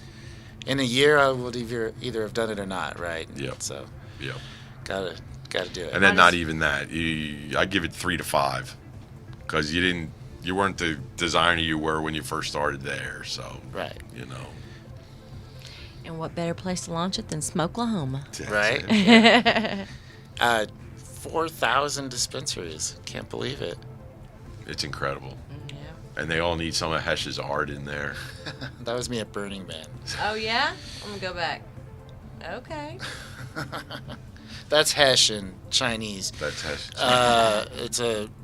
In a year, I would either have done it or not, right? Yep. So Yep. gotta do it. And then Honest- not even that. I give it 3 to 5, because you weren't the designer you were when you first started there. So Right. And what better place to launch it than Smokelahoma? That's Right. it. 4,000 dispensaries. Can't believe it. It's incredible, Yeah. and they all need some of Hesh's art in there. That was me at Burning Man. Oh, yeah? I'm going to go back. Okay. That's Hesh in Chinese. That's Hesh.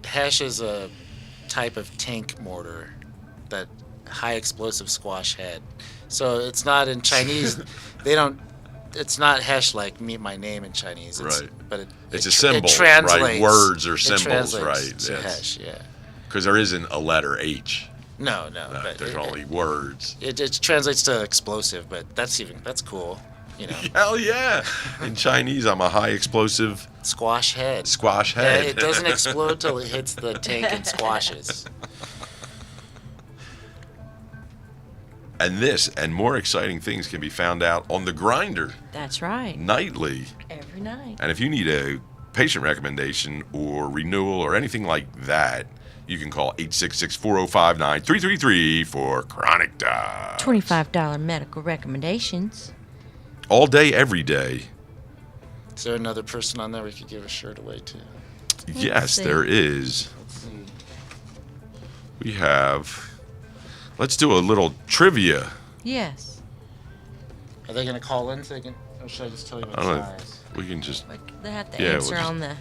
Hesh is a type of tank mortar, that high explosive squash head. So it's not in Chinese. It's not Hesh like my name in Chinese. Right. But It's a symbol, it translates, right? Words or it symbols, translates right? To Yes. Hesh, yeah. Because there isn't a letter H. No, No, but there's only words. it translates to explosive, but that's cool. Hell yeah! In Chinese, I'm a high explosive Squash head. squash Yeah, head. it doesn't explode till it hits the tank and squashes. And this and more exciting things can be found out on the Grinder That's right. nightly. Every night. And if you need a patient recommendation or renewal or anything like that, you can call 866-405-9333 for Chronic Dog. $25 medical recommendations. All day, every day. Is there another person on there we could give a shirt away to? Yes, see. there is. Let's see. We have. Let's do a little trivia. Yes. Are they going to call in so they can, or should I just tell you what I don't know. size? We can just. They have to Yeah, answer we'll just- on the.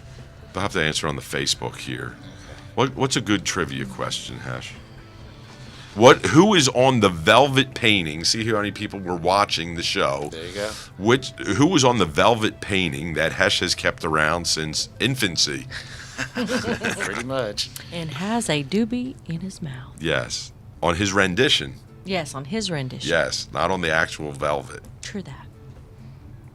They'll have to answer on the Facebook here. What's a good trivia question, Hesh? Who is on the velvet painting? See how many people were watching the show. There you go. Who was on the velvet painting that Hesh has kept around since infancy? Pretty much. And has a doobie in his mouth. Yes. On his rendition. Yes, on his rendition. Yes, not on the actual velvet. True that.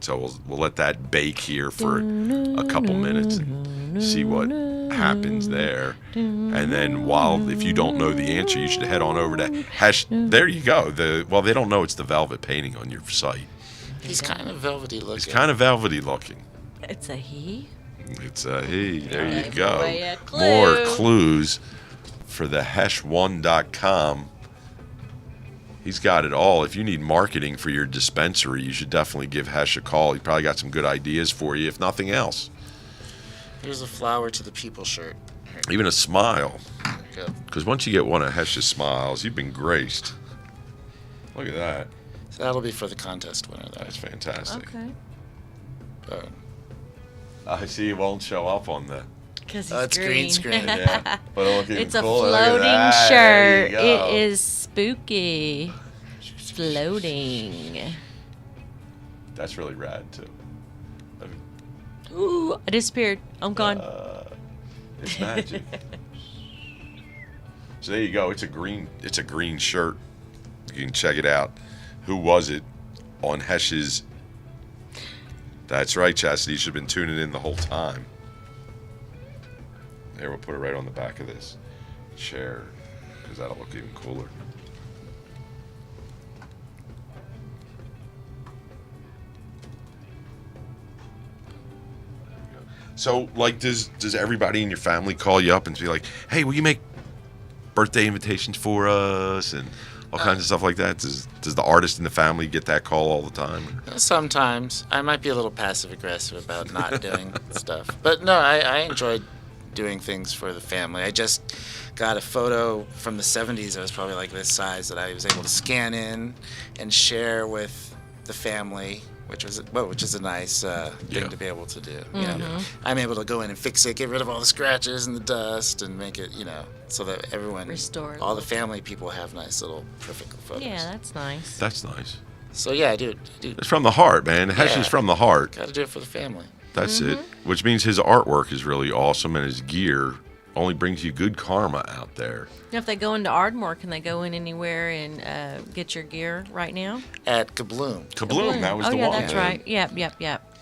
So we'll let that bake here for a couple minutes and see what happens there. And then if you don't know the answer, you should head on over to Hesh. There you go. They don't know it's the velvet painting on your site. He's kind of velvety looking. It's kind of velvety looking. It's a he. It's hey, there you Give go. away a clue. More clues for the Hesh1.com. He's got it all. If you need marketing for your dispensary, you should definitely give Hesh a call. He probably got some good ideas for you, if nothing else. Here's a flower to the people shirt. Here Even a smile. you go. Because once you get one of Hesh's smiles, you've been graced. Look at that. So that'll be for the contest winner, though. That's fantastic. Okay. Uh, I see it won't show up on the... Because Oh, it's green screen. Yeah, but it'll look even It's a cooler. Look at floating that. There shirt. you go. It is spooky. Floating. That's really rad, too. Ooh, I disappeared. I'm gone. It's magic. So there you go. It's a green shirt. You can check it out. Who was it on Hesh's? That's right, Chastity. You should have been tuning in the whole time. There, we'll put it right on the back of this chair because that'll look even cooler. So, like, does everybody in your family call you up and be like, "Hey, will you make birthday invitations for us?" and all kinds of stuff like that? Does the artist in the family get that call all the time? Sometimes. I might be a little passive aggressive about not doing stuff, but no, I enjoy doing things for the family. I just got a photo from the 70s that was probably like this size that I was able to scan in and share with the family, which is a nice thing to be able to do. You know, I'm able to go in and fix it, get rid of all the scratches and the dust, and make it, so that everyone, all the family people have nice little perfect photos. Yeah, that's nice. That's nice. So yeah, I do. It's from the heart, man. Hesh is from the heart. Got to do it for the family. That's it. Which means his artwork is really awesome, and his gear only brings you good karma out there. Now, if they go into Ardmore, can they go in anywhere and get your gear right now? At Kabloom. Kabloom, that was the one. one. Oh, yeah, that's right. Yep.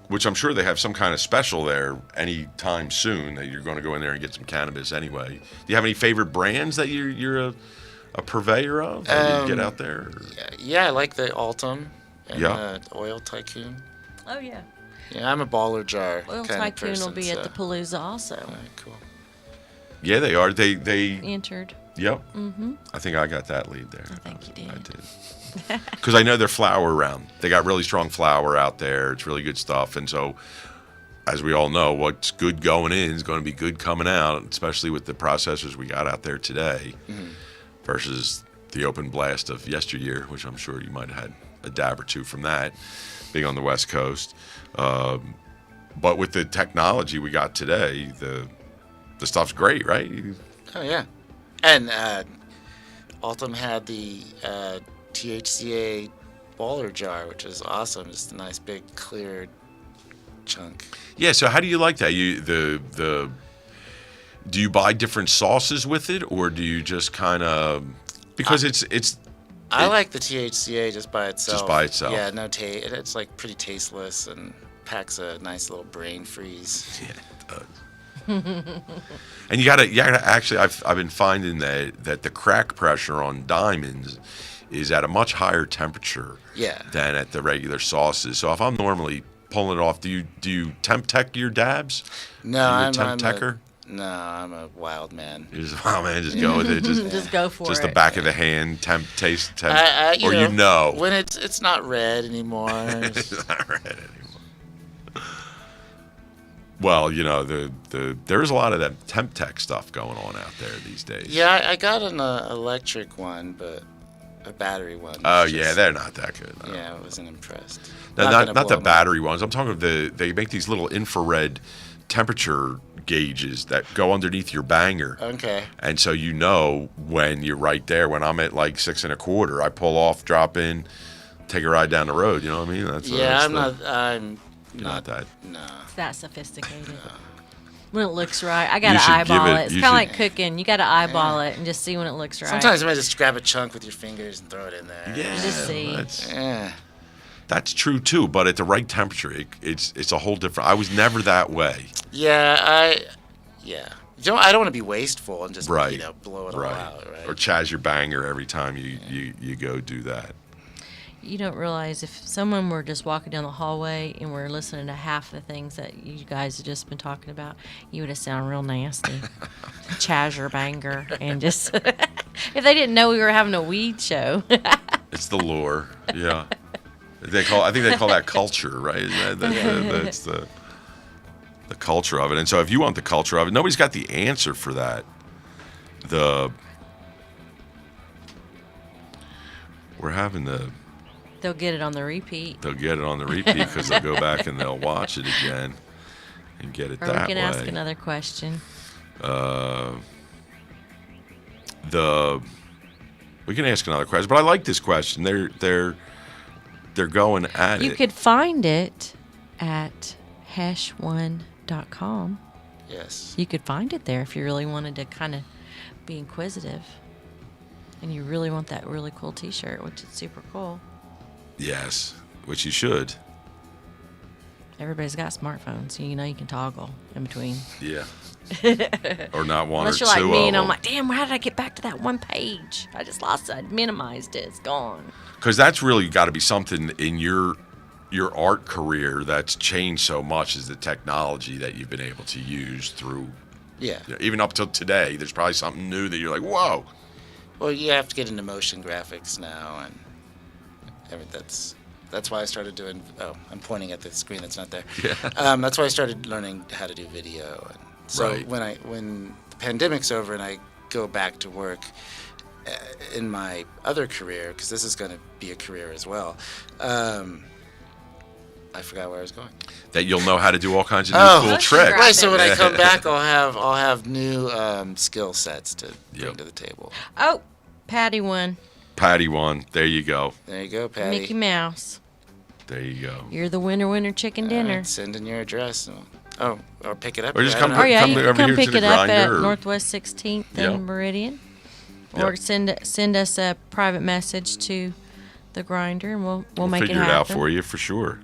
Which I'm sure they have some kind of special there anytime soon that you're going to go in there and get some cannabis anyway. Do you have any favorite brands that you're a purveyor of that you get out there? Yeah, I like the Altum and Oil Tycoon. Oh, yeah. Yeah, I'm a baller jar Oil kind Tycoon of person, will be at the Palooza also. All right, cool. Yeah, they are. They entered. Yep. I think I got that lead there. I think you did. I did. Because I know their flower round. They got really strong flower out there. It's really good stuff. And so, as we all know, what's good going in is going to be good coming out, especially with the processors we got out there today versus the open blast of yesteryear, which I'm sure you might have had a dab or two from that, being on the West Coast. But with the technology we got today, the stuff's great, right? Oh, yeah. And Altum had the THCA baller jar, which is awesome. Just a nice big clear chunk. Yeah. So how do you like that? Do you buy different sauces with it, or do you just kind of because I like the THCA just by itself. Just by itself. Yeah. No taste. It's like pretty tasteless and packs a nice little brain freeze. Yeah, it does. And you gotta actually. I've been finding that the crack pressure on diamonds is at a much higher temperature than at the regular sauces. So if I'm normally pulling it off, do you temp tech your dabs? No, I'm a wild man. You're just a wild man. Just go with it. Just go for it. Just the back of the hand, temp. When it's not red anymore. It's not red anymore. Well, there's a lot of that temp tech stuff going on out there these days. Yeah, I got an electric one, but a battery one. Oh, yeah, they're not that good. Yeah, I wasn't impressed. No, not the battery ones. I'm talking of they make these little infrared temperature gauges that go underneath your banger. Okay. And so when you're right there. When I'm at like 6 1/4, I pull off, drop in, take a ride down the road. You know what I mean? I'm not that. No. It's that sophisticated. When it looks right, I gotta eyeball it. It's kind of like cooking. You gotta eyeball it and just see when it looks right. Sometimes you might just grab a chunk with your fingers and throw it in there. Yeah, just see. That's true too. But at the right temperature, it's a whole different. I was never that way. Yeah, I don't want to be wasteful and just blow it all out. Right. Or chaz your banger every time you go do that. You don't realize if someone were just walking down the hallway and were listening to half the things that you guys have just been talking about, you would have sounded real nasty. Chaz your banger. And just, if they didn't know we were having a weed show. It's the lure, yeah. I think they call that culture, right? That's the culture of it. And so if you want the culture of it, nobody's got the answer for that. We're having They'll get it on the repeat. They'll get it on the repeat because they'll go back and they'll watch it again and get it that way. Or we can ask another question. We can ask another question, but I like this question. They're going at it. You could find it at hesh1.com. Yes. You could find it there if you really wanted to kind of be inquisitive. And you really want that really cool T-shirt, which is super cool. Yes, which you should. Everybody's got smartphones, so you know you can toggle in between. Yeah. Or not one Unless or you're two like me of and I'm them. like, damn, how did I get back to that one page? I just lost it. I minimized it. It's gone. Because that's really got to be something in your art career that's changed so much is the technology that you've been able to use through. Yeah. Even up till today, there's probably something new that you're like, whoa. Well, you have to get into motion graphics now, and that's why I started doing. Oh, I'm pointing at the screen that's not there. Yeah. That's why I started learning how to do video. And so Right. when the pandemic's over and I go back to work in my other career, because this is going to be a career as well. I forgot where I was going. That you'll know how to do all kinds of new cool tricks. Right. So when I come back, I'll have new skill sets to bring to the table. Oh, Patty won. Patty won. There you go. There you go, Patty. Mickey Mouse. There you go. You're the winner chicken dinner. Right, send in your address. Or pick it up. Or just I come don't know. Oh yeah, Come you over can come here to pick the it up at grinder or- Northwest 16th Yeah. and Meridian, or Yep. send us a private message to the grinder, and we'll make figure it it happen. out for you for sure.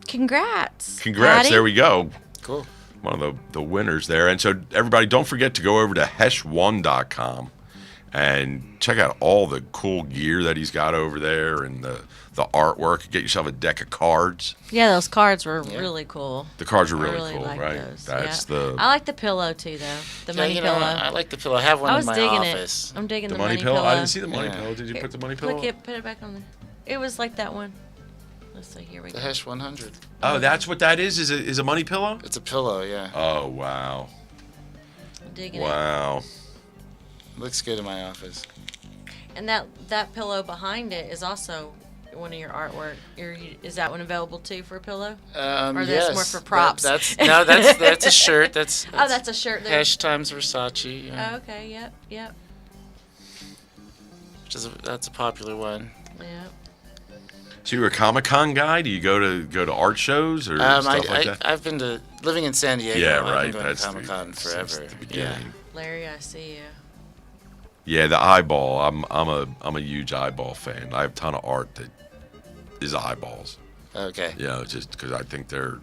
Congrats! Congrats. Patty. There we go. Cool. One of the winners there. And so everybody, don't forget to go over to hesh1.com and check out all the cool gear that he's got over there and the artwork. Get yourself a deck of cards. Yeah, those cards were Yeah. really cool. The cards are I really, really cool, like right? those. That's yeah. the I like the pillow too, though. The Yeah, money you know, pillow. I like the pillow. I have one I in was my digging office. it. I'm digging the the money money pillow. pillow. I didn't see the money Yeah. pillow. Did you Here, put the money Put pillow? it back on there. It was like that one. Let's see. Here we The go. Hesh 100. Oh, that's what that is. Is a money pillow? It's a pillow, yeah. Oh wow, I'm digging it. wow. Looks good in my office. And that pillow behind it is also one of your artwork. Is that one available too for a pillow? Or that's yes. more for props? That's a shirt. That's Oh, that's a shirt. There. Hesh times Versace. Yeah. Oh, okay. Yep. That's a popular one. Yep. So you're a Comic-Con guy? Do you go to art shows or stuff like that? I've been to living in San Diego. Yeah, I've right. been going That's to Comic-Con since forever. the beginning. Larry, I see you. Yeah, the eyeball. I'm a huge eyeball fan. I have a ton of art that is eyeballs. Yeah. Okay. You know, just because I think they're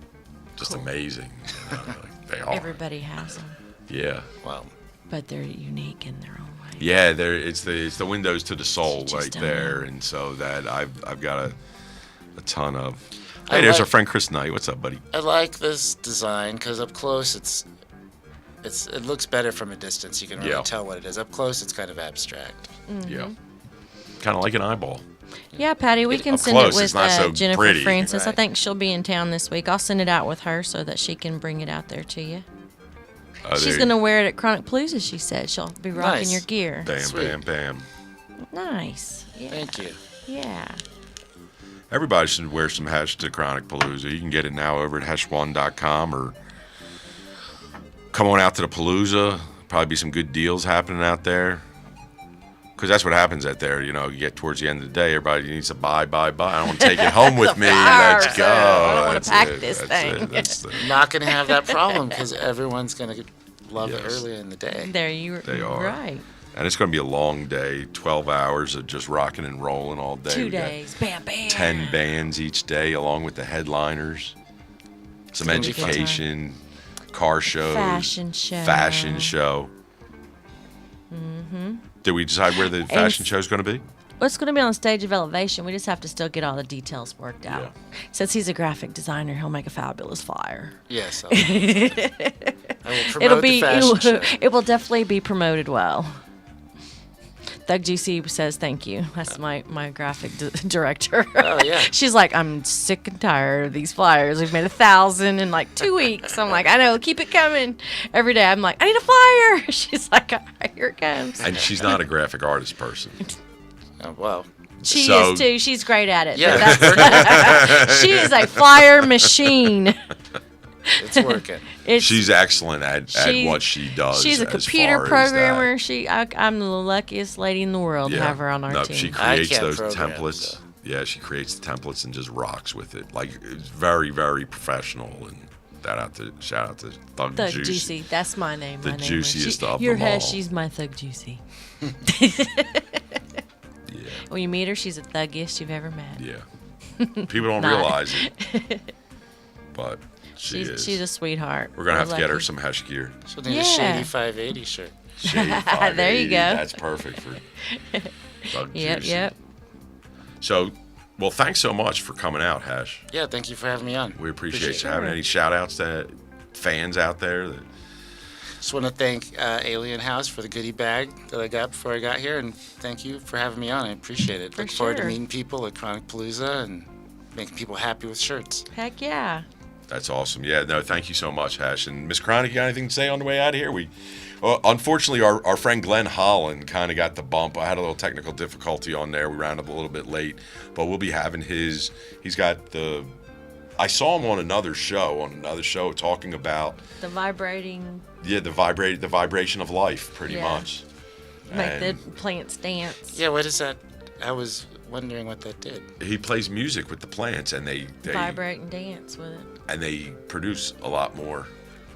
just Cool. amazing. You know, like they are. Everybody has them, Yeah. Well, but they're unique in their own way. Yeah, it's the windows to the soul You just right don't there, know. and so that I've got a ton of. I Hey, there's like- our friend Chris Knight. What's up, buddy? I like this design because up close it looks better from a distance. You can really Yeah. tell what it is. Up close, it's kind of abstract. Yeah. Kind of like an eyeball. Yeah, Patty, we can Up send close, it it's with not so Jennifer pretty. Francis. I Right. think she'll be in town this week. I'll send it out with her so that she can bring it out there to you. She's going to wear it at Chronic Palooza, she said. She'll be rocking Nice. your gear. Bam, Sweet. bam, bam. Nice. Yeah. Thank you. Yeah. Everybody should wear some Hesh to Chronic Palooza. You can get it now over at hesh1.com or come on out to the Palooza. Probably be some good deals happening out there. Because that's what happens out there. You know, you get towards the end of the day, everybody needs to buy. I don't want to take it home with me. Let's Fires. go. I don't wanna That's pack it. this That's thing. it. That's it. Not going to have that problem because everyone's going to love it Yes. earlier in the day. There you They are. Right. And it's going to be a long day, 12 hours of just rocking and rolling all day. 2 We got days. Bam, bam. 10 bands each day, along with the headliners. Some gonna be a good time. education, car shows, Fashion show. fashion show. Mm-hmm. Did we decide where the fashion show is going to be? Well, it's going to be on the stage of Elevation. We just have to still get all the details worked out. Yeah. Since he's a graphic designer, he'll make a fabulous flyer. Yes. I will promote It'll be. the fashion show. It will definitely be promoted well. Thug GC says thank you. That's my graphic director. Oh, yeah. She's like, I'm sick and tired of these flyers. We've made 1,000 in like 2 weeks. I'm like, I know, keep it coming. Every day I'm like, I need a flyer. She's like, all right, here it comes. And she's not a graphic artist person. Oh, well, She So- is too. She's great at it. Yeah. But that's, she is a flyer machine. it's working. She's excellent at She- what she does. She's a as computer far as programmer. that. I'm the luckiest lady in the world to have her on our no, team. she I creates can't those program, templates. so. Yeah, she creates the templates and just rocks with it. Like, it's very, very professional. And Shout out to Thug Thug Juicy. Juicy. That's my name. The my name juiciest of Your them all. Hesh, she's my Thug Juicy. Yeah. When you meet her, she's the thuggiest you've ever met. Yeah. People don't Not. realize it. But is. She's a sweetheart. We're going to have to get her lucky. some Hesh gear. She'll need a Yeah. Shady 580 shirt. Shady There you 580. go. That's perfect for Thug Juicy. Yep. So, well, thanks so much for coming out, Hesh. Yeah, thank you for having me on. We appreciate Appreciate you having it. any shout outs to fans out there. Just want to thank Alien House for the goodie bag that I got before I got here, and thank you for having me on. I appreciate it. For Look forward to sure. meeting people at Chronic Palooza and making people happy with shirts. Heck yeah. That's awesome. Yeah, no, thank you so much, Hesh. And Miss Chronic, you got anything to say on the way out of here? Well, unfortunately, our friend Glenn Holland kind of got the bump. I had a little technical difficulty on there. We ran up a little bit late, but we'll be having he's got the, I saw him on another show talking about The vibrating, the vibration of life, pretty Yeah. much. make the And plants dance. Yeah, what is that? I was wondering what that did. he plays music with the plants, and they Vibrate and dance with it. and they produce a lot more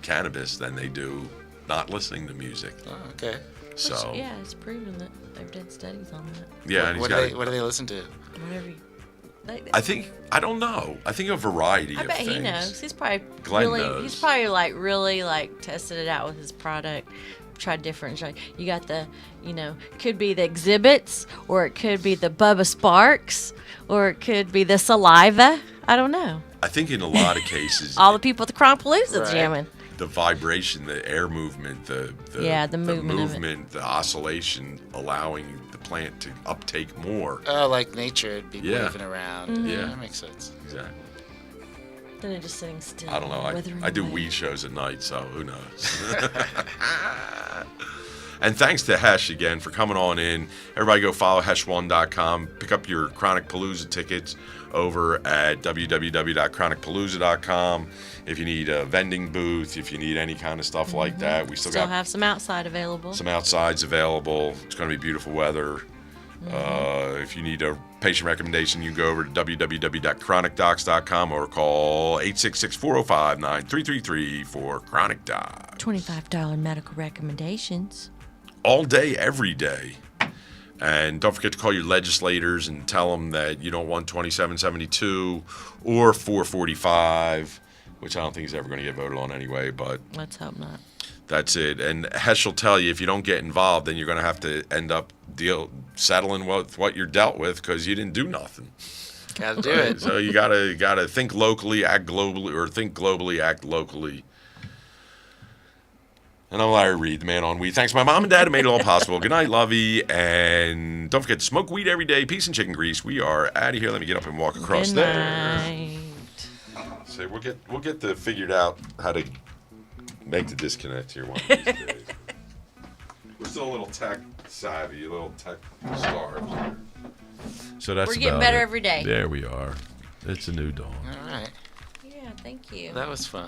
cannabis than they do not listening to music. Oh, okay. So Yeah, it's proven that they've done studies on that. yeah, and he's What got. do they listen to? Whatever you, I don't know. I think a variety I of bet things. he knows. He's probably Glenn really. knows. He's probably really tested it out with his product. Tried different. You got the, could be the exhibits, or it could be the Bubba Sparks, or it could be the saliva. I don't know. I think in a lot of cases, All the people at the Cronpalooza Right. jamming. the vibration, the air movement, the movement of it. the oscillation, allowing the plant to uptake more. Oh, like nature, it'd be Yeah. moving around. Mm-hmm. Yeah. That makes sense. Exactly. Then they're just sitting still. I don't know. withering I do away. weed shows at night, so who knows? And thanks to Hesh again for coming on in. Everybody go follow Hesh1.com. Pick up your Chronic Palooza tickets over at www.chronicpalooza.com. If you need a vending booth, if you need any kind of stuff like that, we still got have some outside available. some outsides available. It's going to be beautiful weather. If you need a patient recommendation, you can go over to www.chronicdocs.com or call 866-405-9333 for Chronic Doc. $25 medical recommendations. All day, every day. And don't forget to call your legislators and tell them that you don't want 2772 or 445, which I don't think is ever going to get voted on anyway, but Let's hope not. that's it. And Hesh will tell you if you don't get involved, then you're going to have to end up settling with what you're dealt with because you didn't do nothing. Gotta do it. So you gotta think locally, act globally, or think globally, act locally. And I'm Larry Reed, the man on weed. Thanks to my mom and dad who made it all possible. Good night, lovey. And don't forget to smoke weed every day. Peace and chicken grease. We are out of here. Let me get up and walk across Good there. night. So we'll get figured out how to make the disconnect here one of these days. We're still a little tech savvy, a little tech starved here. So that's We're getting about better it. every day. There we are. It's a new dawn. All right. Yeah, thank you. That was fun.